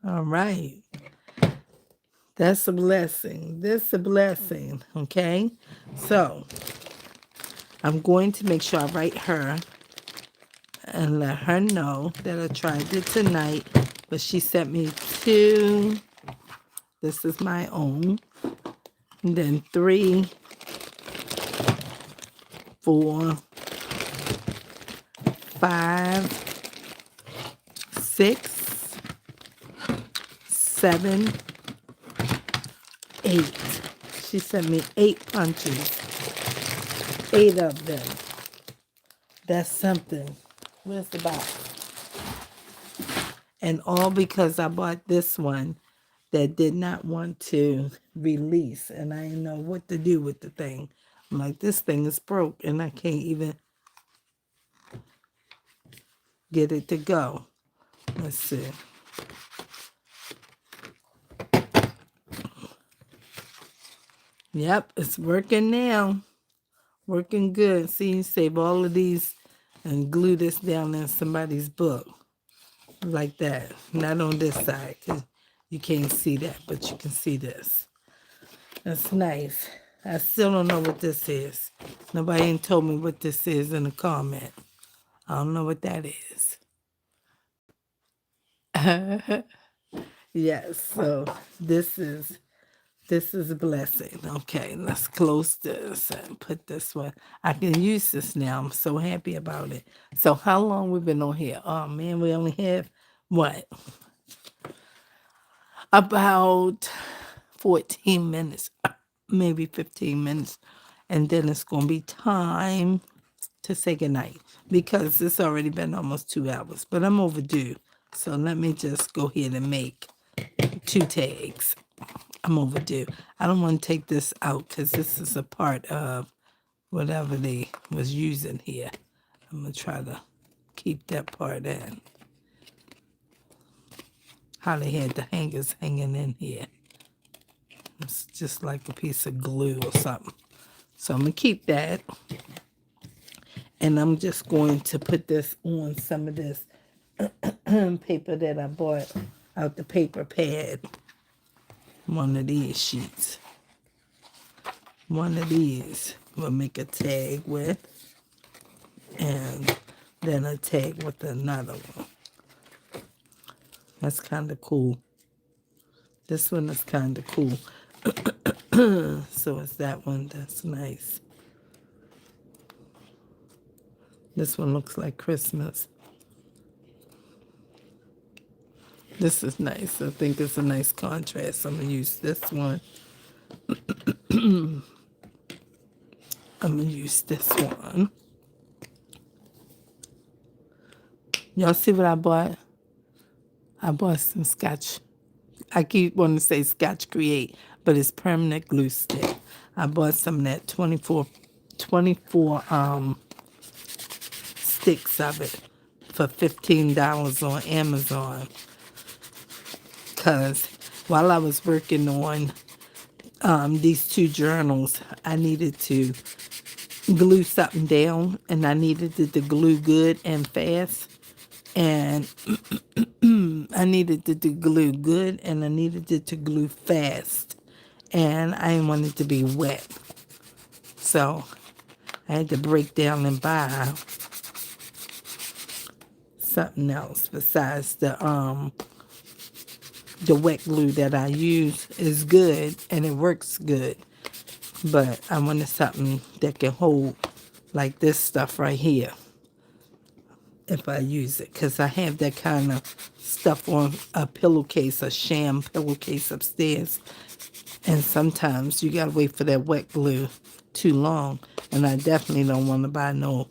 All right. That's a blessing. This is a blessing, okay? So, I'm going to make sure I write her and let her know that I tried it tonight, but she sent me 2. This is my own. And then 3, 4, 5, 6, 7, 8. She sent me 8 punches. 8 of them. That's something. Where's the box? And all because I bought this one that did not want to release. And I didn't know what to do with the thing. I'm like, this thing is broke and I can't even get it to go. Let's see. Yep, it's working now. Working good. See, save all of these and glue this down in somebody's book. Like that. Not on this side, because you can't see that, but you can see this. That's nice. I still don't know what this is. Nobody ain't told me what this is in the comment. I don't know what that is. Yes, so this is a blessing. Okay, let's close this and put this one. I can use this now. I'm so happy about it. So how long we been on here? Oh man, we only have what? About 14 minutes, maybe 15 minutes. And then it's going to be time to say goodnight because it's already been almost 2 hours, but I'm overdue. So let me just go ahead and make 2 tags. I'm overdue. I don't want to take this out because this is a part of whatever they was using here. I'm going to try to keep that part in. How they had the hangers hanging in here. It's just like a piece of glue or something. So I'm going to keep that. And I'm just going to put this on some of this paper that I bought out the paper pad. One of these sheets. One of these we'll make a tag with. And then a tag with another one. That's kind of cool. This one is kind of cool. So it's that one. That's nice. This one looks like Christmas. This is nice. I think it's a nice contrast. I'm going to use this one. I'm going to use this one. Y'all see what I bought? I bought some Scotch. I keep wanting to say Scotch Create, but it's permanent glue stick. I bought some of that 24 sticks of it for $15 on Amazon. Because while I was working on these 2 journals, I needed to glue something down, and I needed it to glue good and fast. And I needed it to glue good, and I needed it to glue fast. And I didn't want it to be wet. So I had to break down and buy something else besides the wet glue that I use is good and it works good. But I wanted something that can hold like this stuff right here if I use it. Because I have that kind of stuff on a pillowcase, a sham pillowcase upstairs. And sometimes you got to wait for that wet glue too long. And I definitely don't want to buy no,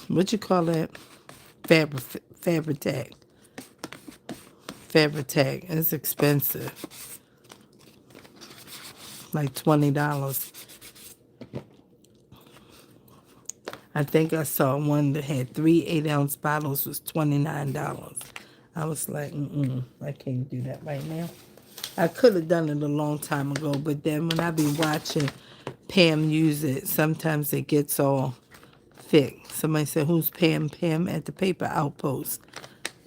what you call that? Fabri-Tac. Fabri-Tac. It's expensive. Like $20. I think I saw one that had 3 8-ounce bottles was $29. I was like, I can't do that right now. I could have done it a long time ago, but then when I be watching Pam use it, sometimes it gets all thick. Somebody said, who's Pam? Pam at the paper outpost.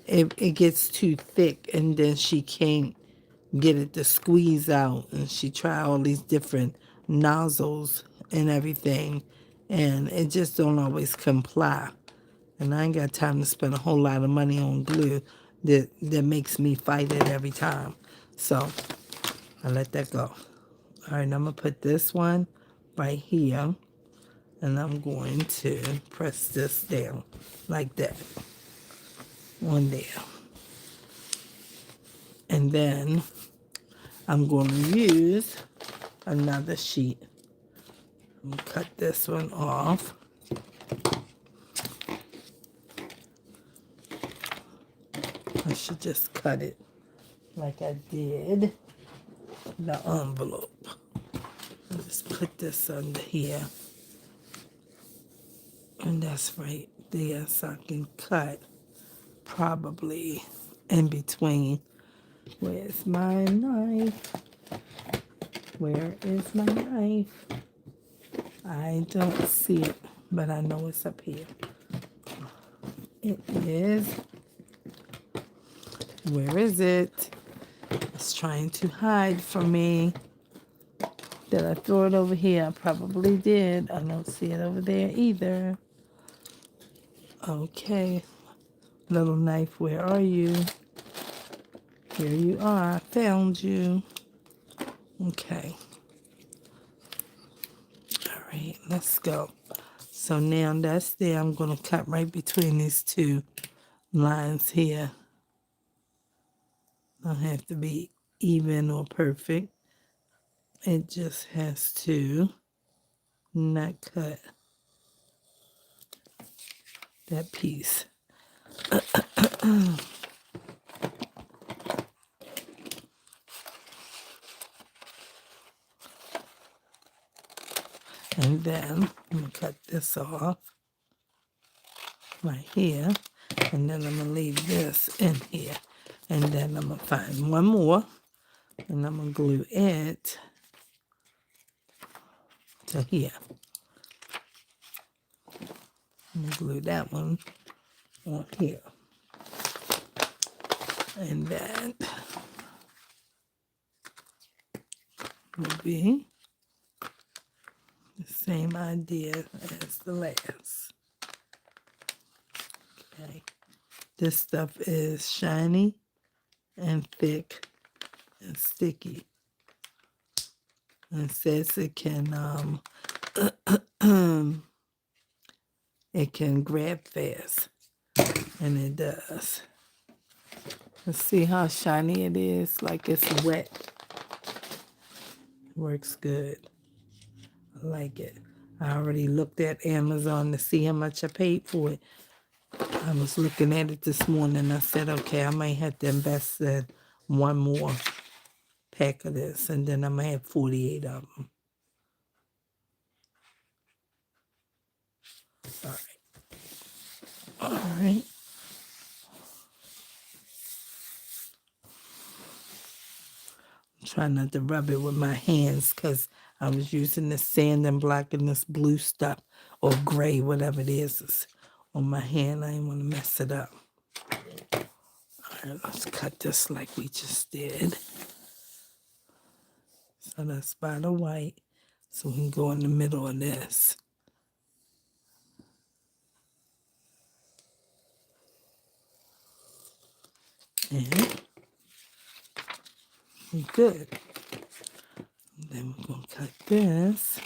It gets too thick, and then she can't get it to squeeze out, and she tried all these different nozzles and everything, and it just don't always comply. And I ain't got time to spend a whole lot of money on glue that makes me fight it every time. So I let that go. All right, I'm going to put this one right here, and I'm going to press this down like that on there. And then I'm going to use another sheet. I'm going to cut this one off. I should just cut it like I did the envelope. I'll just put this under here. And that's right there, so I can cut probably in between. Where's my knife? Where is my knife? I don't see it, but I know it's up here. It is. Where is it? It's trying to hide from me. Did I throw it over here? I probably did. I don't see it over there either. Okay. Little knife, where are you? Here you are. I found you. Okay. All right, let's go. So now that's there. I'm going to cut right between these 2 lines here. Don't have to be even or perfect. It just has to not cut that piece. And then I'm going to cut this off right here. And then I'm going to leave this in here. And then I'm going to find one more. And I'm going to glue it to here. I'm going to glue that one on here. And that will be the same idea as the last. Okay. This stuff is shiny and thick and sticky. And it says it can it can grab fast. And it does. Let's see how shiny it is, like it's wet. Works good. I like it. I already looked at Amazon to see how much I paid for it. I was looking at it this morning. I said, okay, I might have to invest in one more pack of this, and then I might have 48 of them. All right. All right. I'm trying not to rub it with my hands because I was using this sand and black and this blue stuff, or gray, whatever it is on my hand. I didn't want to mess it up. All right, let's cut this like we just did. So that's by the white, so we can go in the middle of this. And we're good. And then we're going to cut this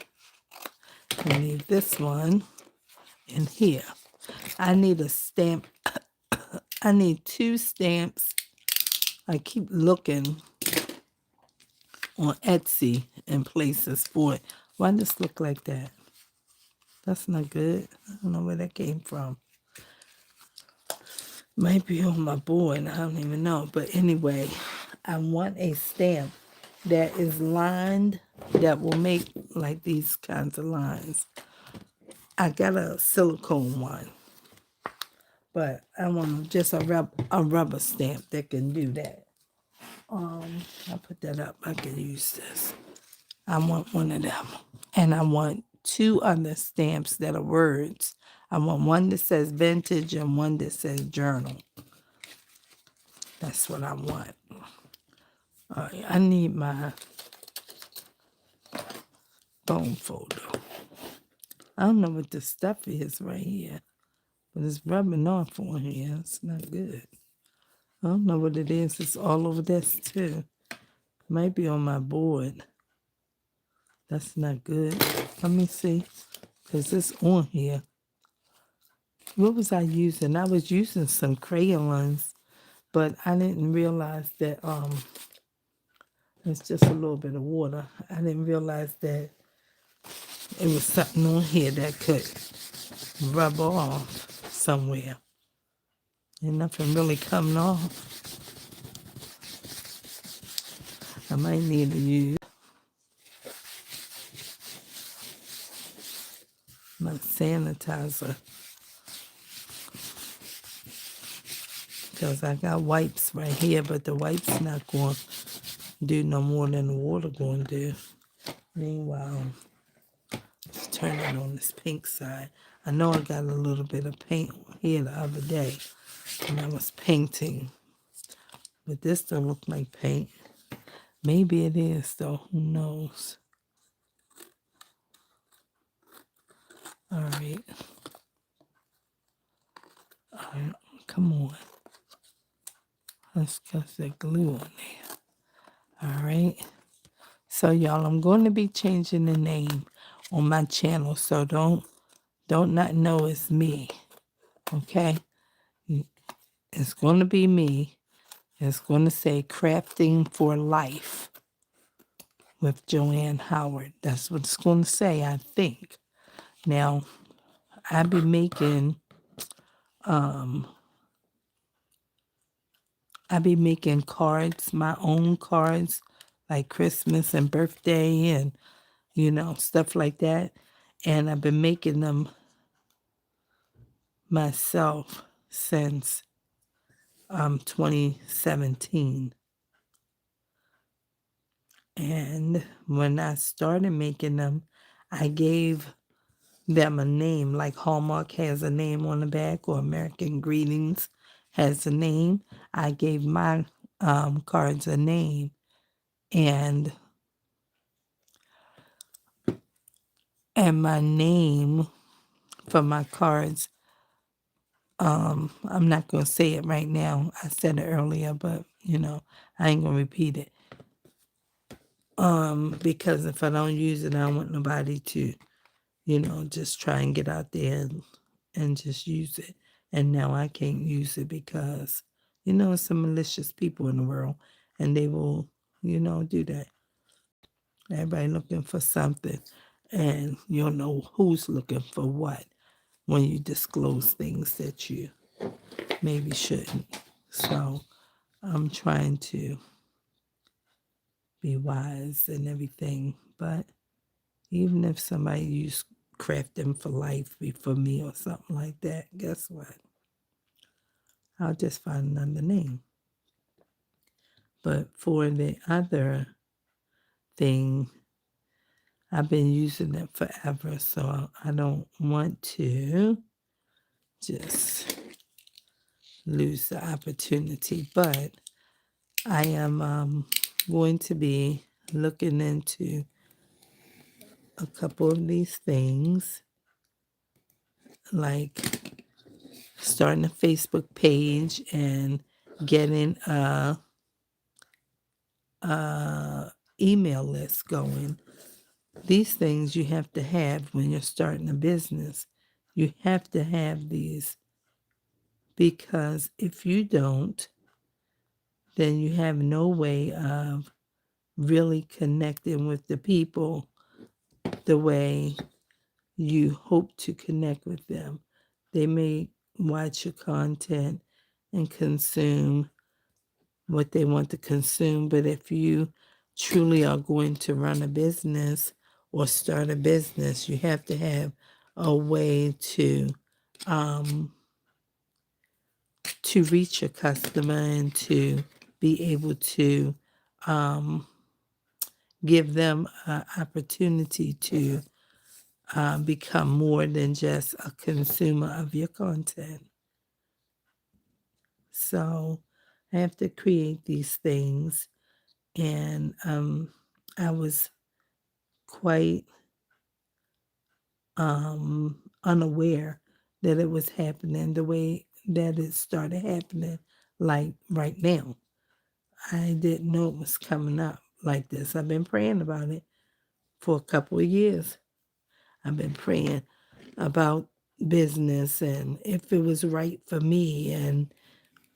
and leave this one in here. I need a stamp. I need 2 stamps. I keep looking on Etsy and places for it. Why does this look like that? That's not good. I don't know where that came from. Might be on my board. I don't even know. But anyway, I want a stamp that is lined, that will make like these kinds of lines. I got a silicone one, but I want just a rubber stamp that can do that. I'll put that up. I can use this. I want one of them. And I want 2 other stamps that are words. I want one that says vintage and one that says journal. That's what I want. All right, I need my phone folder. I don't know what this stuff is right here, but it's rubbing off on here. It's not good. I don't know what it is. It's all over this too. Might be on my board. That's not good. Let me see, because it's on here. What was I using? I was using some crayons, but I didn't realize that it's just a little bit of water. I didn't realize that it was something on here that could rub off somewhere. And nothing really coming off. I might need to use my sanitizer, because I got wipes right here, but the wipes not going to do no more than the water going to do. Meanwhile, let's turn it on this pink side. I know I got a little bit of paint here the other day when I was painting, but this don't look like paint. Maybe it is though, who knows? All right. All right, come on. Let's get that glue on there. All right. So y'all, I'm going to be changing the name on my channel, so don't not know it's me. Okay? It's going to be me. It's going to say Crafting for Life with Joanne Howard. That's what it's going to say, I think. Now, I be making Um, I be making cards, my own cards, like Christmas and birthday and, stuff like that. And I've been making them myself since 2017. And when I started making them, I gave them a name, like Hallmark has a name on the back, or American Greetings has a name. I gave my cards a name, and my name for my cards, I'm not going to say it right now. I said it earlier, but I ain't going to repeat it. Because if I don't use it, I don't want nobody to, just try and get out there and just use it. And now I can't use it because, some malicious people in the world, and they will, do that. Everybody looking for something, and you don't know who's looking for what when you disclose things that you maybe shouldn't. So I'm trying to be wise and everything, but even if somebody used crafting for life for me or something like that, guess what? I'll just find another name. But for the other thing, I've been using it forever, so I don't want to just lose the opportunity. But I am going to be looking into a couple of these things, like starting a Facebook page and getting a email list going. These things you have to have when you're starting a business. You have to have these, because if you don't, then you have no way of really connecting with the people the way you hope to connect with them. They may watch your content and consume what they want to consume, but if you truly are going to run a business or start a business, you have to have a way to reach your customer and to be able to give them an opportunity to become more than just a consumer of your content. So I have to create these things, and I was quite unaware that it was happening the way that it started happening, like right now. I didn't know it was coming up like this. I've been praying about it for a couple of years. I've been praying about business and if it was right for me and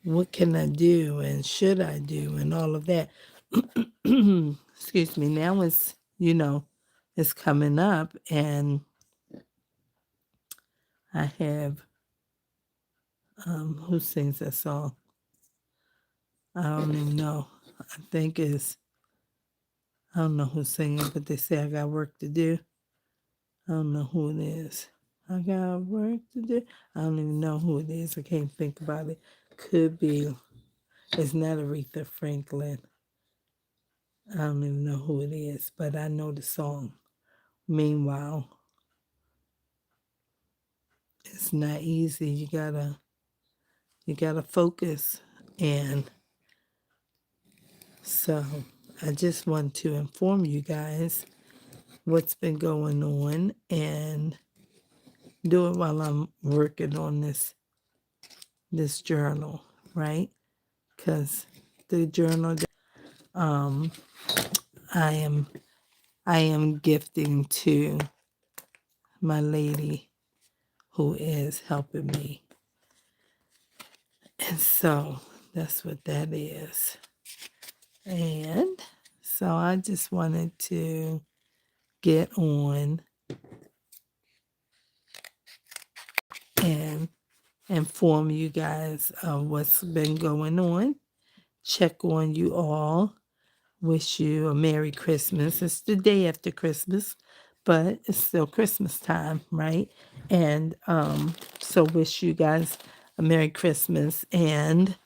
what can I do and should I do and all of that. Excuse me. Now it's coming up, and I have, who sings that song? I don't even know. I think I don't know who's singing, but they say I got work to do. I don't know who it is. I got work to do. I don't even know who it is. I can't think about it. Could be. It's not Aretha Franklin. I don't even know who it is, but I know the song. Meanwhile, it's not easy. You gotta focus. And so I just want to inform you guys what's been going on and do it while I'm working on this journal, right? Because the journal um I am gifting to my lady who is helping me. And so that's what that is. And so I just wanted to get on and inform you guys of what's been going on, check on you all, wish you a Merry Christmas. It's the day after Christmas, but it's still Christmas time, right? And so wish you guys a Merry Christmas and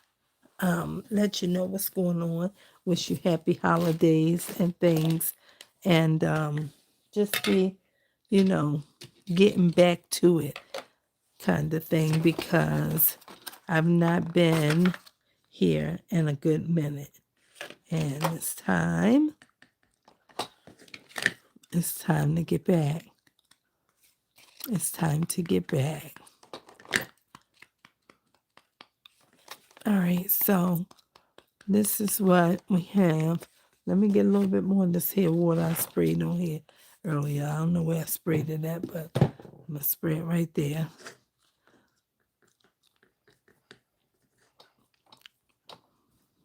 let you know what's going on. Wish you happy holidays and things. And just be, you know, getting back to it kind of thing because I've not been here in a good minute. And it's time to get back. It's time to get back. All right, so this is what we have. Let me get a little bit more of this here water I sprayed on here earlier. I don't know where I sprayed it at, but I'm going to spray it right there.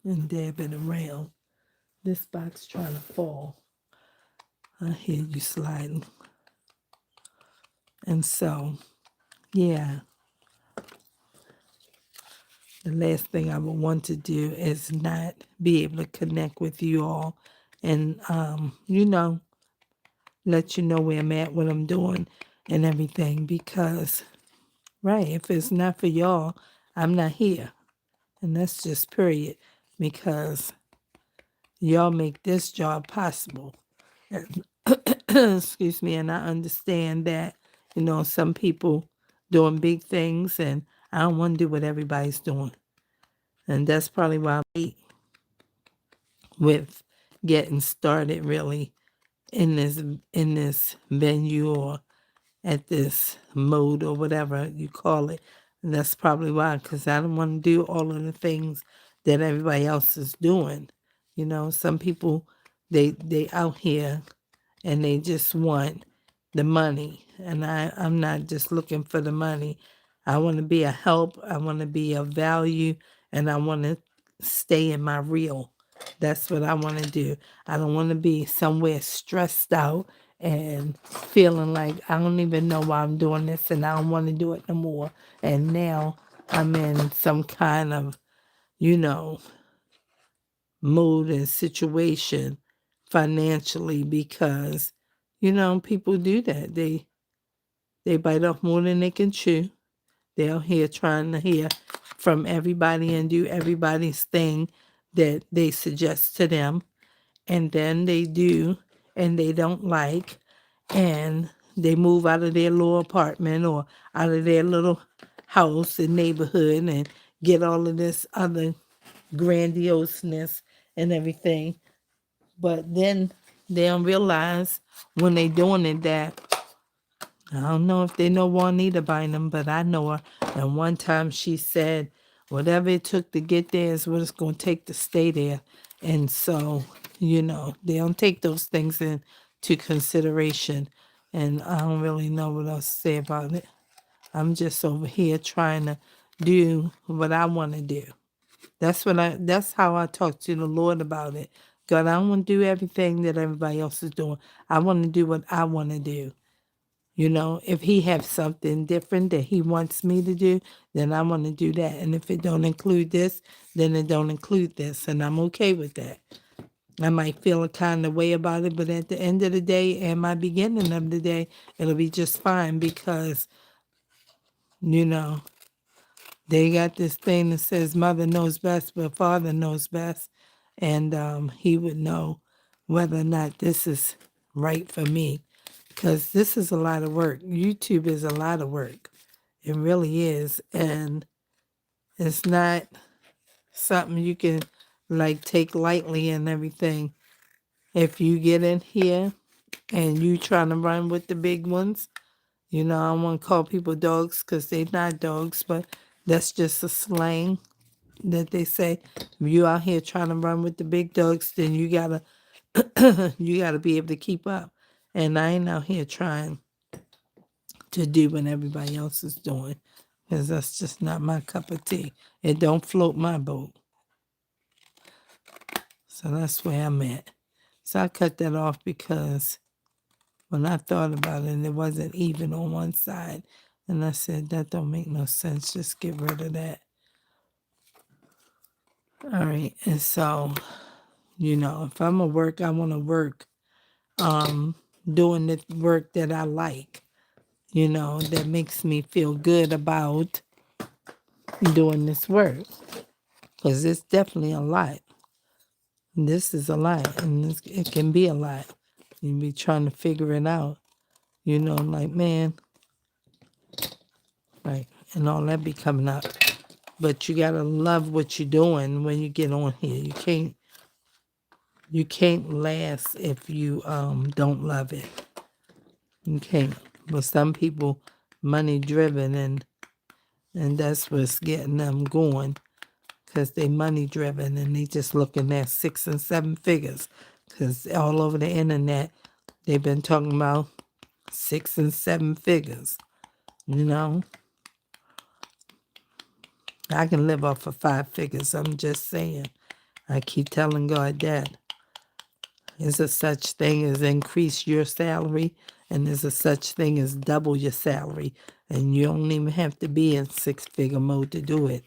And dab it around. This box trying to fall. I hear you sliding. And so, yeah. The last thing I would want to do is not be able to connect with you all and, let you know where I'm at, what I'm doing, and everything. Because, right, if it's not for y'all, I'm not here. And that's just period. Because y'all make this job possible. Excuse me, and I understand that, some people doing big things, and I don't want to do what everybody's doing. And that's probably why I'm late with getting started really in this venue or at this mode or whatever you call it. And that's probably why, because I don't want to do all of the things that everybody else is doing. Some people, they out here and they just want the money. And I'm not just looking for the money. I want to be a help. I want to be of value. And I want to stay in my real. That's what I want to do. I don't want to be somewhere stressed out and feeling like I don't even know why I'm doing this and I don't want to do it no more. And now I'm in some kind of, mood and situation financially because, people do that. They bite off more than they can chew. They're out here trying to hear from everybody and do everybody's thing that they suggest to them. And then they do and they don't like. And they move out of their little apartment or out of their little house and neighborhood and get all of this other grandioseness and everything. But then they don't realize when they doing it that I don't know if they know Juanita by them, but I know her. And one time she said, whatever it took to get there is what it's going to take to stay there. And so, they don't take those things into consideration. And I don't really know what else to say about it. I'm just over here trying to do what I want to do. That's how I talk to the Lord about it. God, I don't want to do everything that everybody else is doing. I want to do what I want to do. If he has something different that he wants me to do, then I want to do that. And if it don't include this, then it don't include this. And I'm okay with that. I might feel a kind of way about it, but at the end of the day and my beginning of the day, it'll be just fine because, they got this thing that says mother knows best, but father knows best. And he would know whether or not this is right for me. Because this is a lot of work. YouTube is a lot of work. It really is. And it's not something you can take lightly and everything. If you get in here and you trying to run with the big ones, I don't want to call people dogs because they're not dogs, but that's just a slang that they say. If you out here trying to run with the big dogs, then you gotta you gotta be able to keep up. And I ain't out here trying to do what everybody else is doing because that's just not my cup of tea. It don't float my boat. So that's where I'm at. So I cut that off because when I thought about it, it wasn't even on one side. And I said, that don't make no sense. Just get rid of that. All right. And so, if I'm going to work, I want to work doing the work that I like, that makes me feel good about doing this work. Because it's definitely a lot. This is a lot. And it can be a lot. You be trying to figure it out. Like, man, right. And all that be coming up. But you got to love what you're doing when you get on here. You can't last if you don't love it. You can't. But some people money driven and that's what's getting them going because they money driven and they just looking at 6 and 7 figures because all over the internet they've been talking about 6 and 7 figures. I can live off of 5 figures. I'm just saying. I keep telling God that. There's a such thing as increase your salary, and there's a such thing as double your salary. And you don't even have to be in 6-figure mode to do it.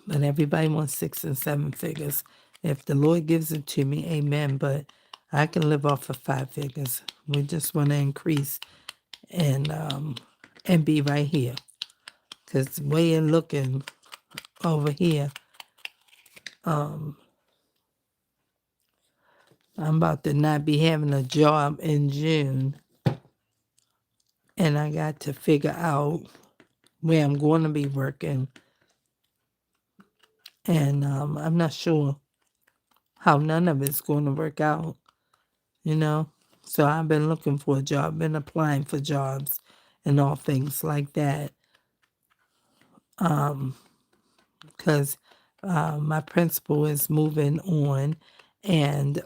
But everybody wants 6 and 7 figures. If the Lord gives it to me, amen. But I can live off of 5 figures. We just want to increase and be right here. Because the way you're looking over here, I'm about to not be having a job in June. And I got to figure out where I'm going to be working. And I'm not sure how none of it's going to work out, So I've been looking for a job, been applying for jobs and all things like that. Because my principal is moving on and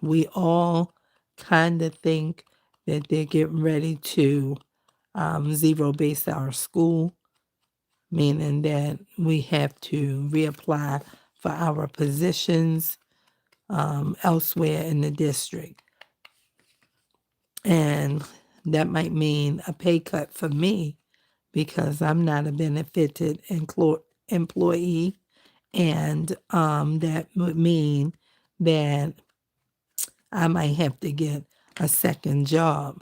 we all kind of think that they're getting ready to zero base our school, meaning that we have to reapply for our positions elsewhere in the district. And that might mean a pay cut for me because I'm not a benefited employee. And that would mean that I might have to get a second job.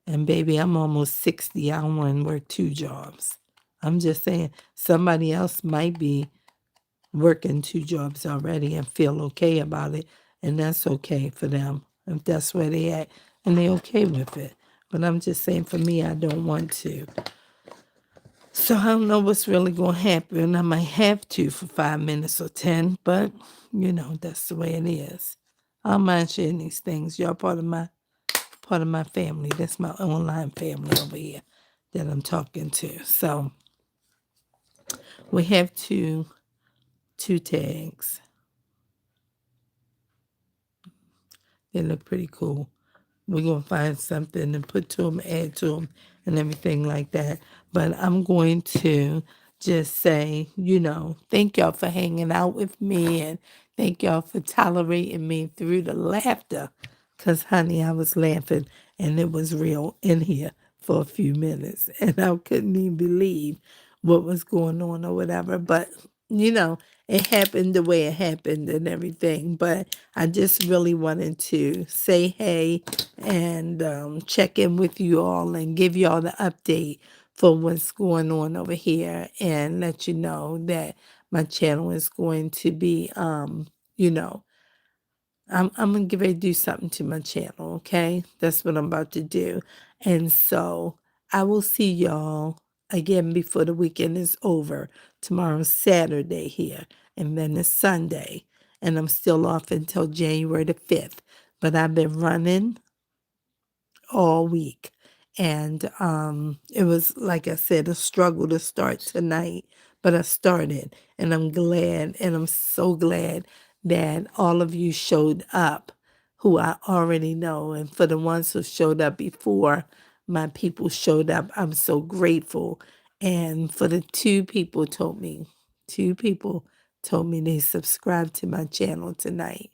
And baby, I'm almost 60. I don't want to work 2 jobs. I'm just saying somebody else might be working 2 jobs already and feel okay about it. And that's okay for them if that's where they at and they okay with it. But I'm just saying for me, I don't want to. So I don't know what's really going to happen. I might have to for 5 minutes or 10, but that's the way it is. I don't mind sharing these things. Y'all part of my family. That's my online family over here that I'm talking to. So we have two tags. They look pretty cool. We're going to find something and put to them, add to them, and everything like that. But I'm going to just say, thank y'all for hanging out with me and thank y'all for tolerating me through the laughter. Because, honey, I was laughing and it was real in here for a few minutes. And I couldn't even believe what was going on or whatever. But, it happened the way it happened and everything. But I just really wanted to say hey and check in with you all and give you all the update for what's going on over here and let you know that my channel is going to be, I'm going to get ready to do something to my channel, okay? That's what I'm about to do. And so I will see y'all again before the weekend is over. Tomorrow's Saturday here, and then it's Sunday. And I'm still off until January the 5th. But I've been running all week. And it was, like I said, a struggle to start tonight, but I started. And I'm glad, and I'm so glad that all of you showed up who I already know. And for the ones who showed up before my people showed up, I'm so grateful. And for the two people told me they subscribed to my channel tonight.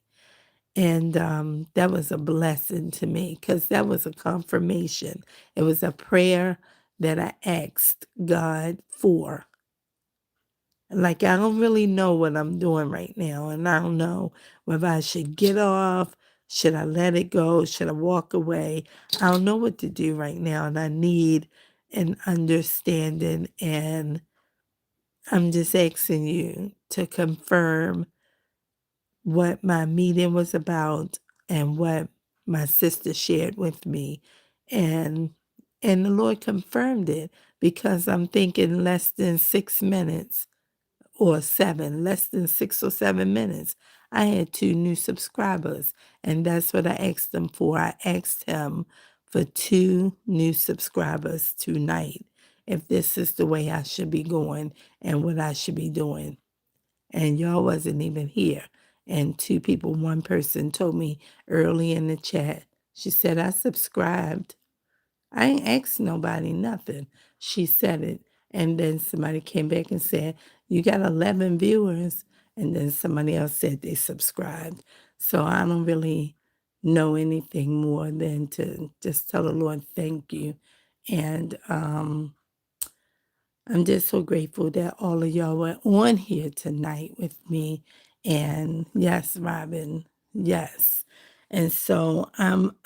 And that was a blessing to me because that was a confirmation. It was a prayer that I asked God for. Like, I don't really know what I'm doing right now, and I don't know whether I should get off, should I let it go, should I walk away? I don't know what to do right now, and I need an understanding, and I'm just asking you to confirm what my meeting was about and what my sister shared with me, and the Lord confirmed it because I'm thinking less than 6 minutes or 7, less than 6 or 7 minutes, I had 2 new subscribers, and that's what I asked them for. I asked him for 2 new subscribers tonight, if this is the way I should be going and what I should be doing. And y'all wasn't even here. And 2 people, one person told me early in the chat, she said, "I subscribed." I ain't asked nobody nothing. She said it. And then somebody came back and said, "You got 11 viewers." And then somebody else said they subscribed. So I don't really know anything more than to just tell the Lord thank you. And I'm just so grateful that all of y'all were on here tonight with me. And yes, Robin, yes. And so I'm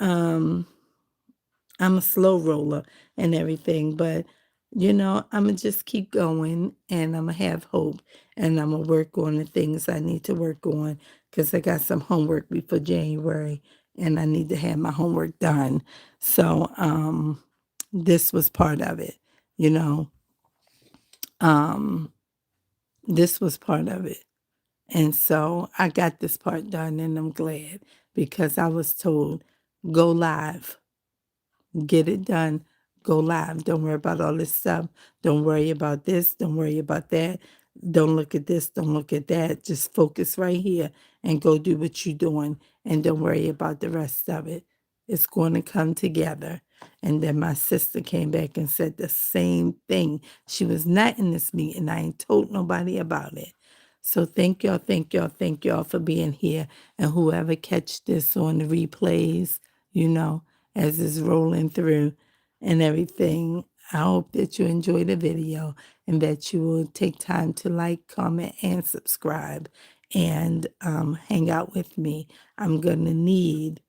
a slow roller and everything, but I'm gonna just keep going and I'm gonna have hope and I'm gonna work on the things I need to work on because I got some homework before January and I need to have my homework done. So this was part of it, you know. Um this was part of it. And so I got this part done and I'm glad because I was told go live. Get it done. Go live. Don't worry about all this stuff. Don't worry about this. Don't worry about that. Don't look at this. Don't look at that. Just focus right here and go do what you're doing. And don't worry about the rest of it. It's going to come together. And then my sister came back and said the same thing. She was not in this meeting. I ain't told nobody about it. So thank y'all, thank y'all, thank y'all for being here. And whoever catch this on the replays, as it's rolling through and everything. I hope that you enjoy the video and that you will take time to like, comment, and subscribe and hang out with me. I'm going to need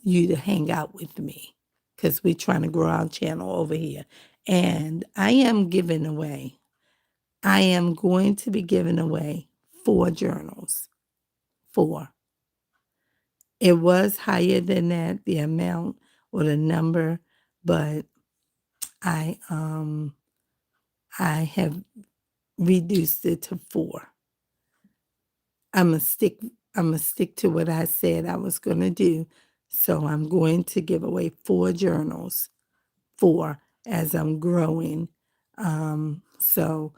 you to hang out with me because we're trying to grow our channel over here. And I am going to be giving away 4 journals. 4. It was higher than that, the amount or the number, but I have reduced it to 4. I'm gonna stick to what I said I was gonna do. So I'm going to give away 4 journals, 4 as I'm growing. So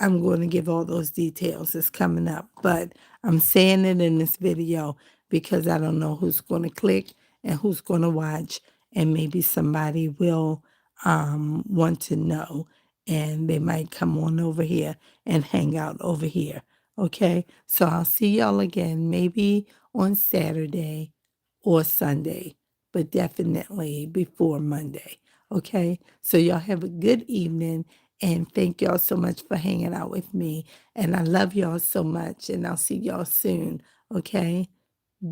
I'm going to give all those details. It's coming up, but I'm saying it in this video because I don't know who's going to click and who's going to watch, and maybe somebody will want to know, and they might come on over here and hang out over here. Okay, so I'll see y'all again, maybe on Saturday or Sunday, but definitely before Monday. Okay, so y'all have a good evening. And thank y'all so much for hanging out with me. And I love y'all so much. And I'll see y'all soon. Okay?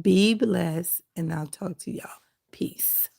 Be blessed. And I'll talk to y'all. Peace.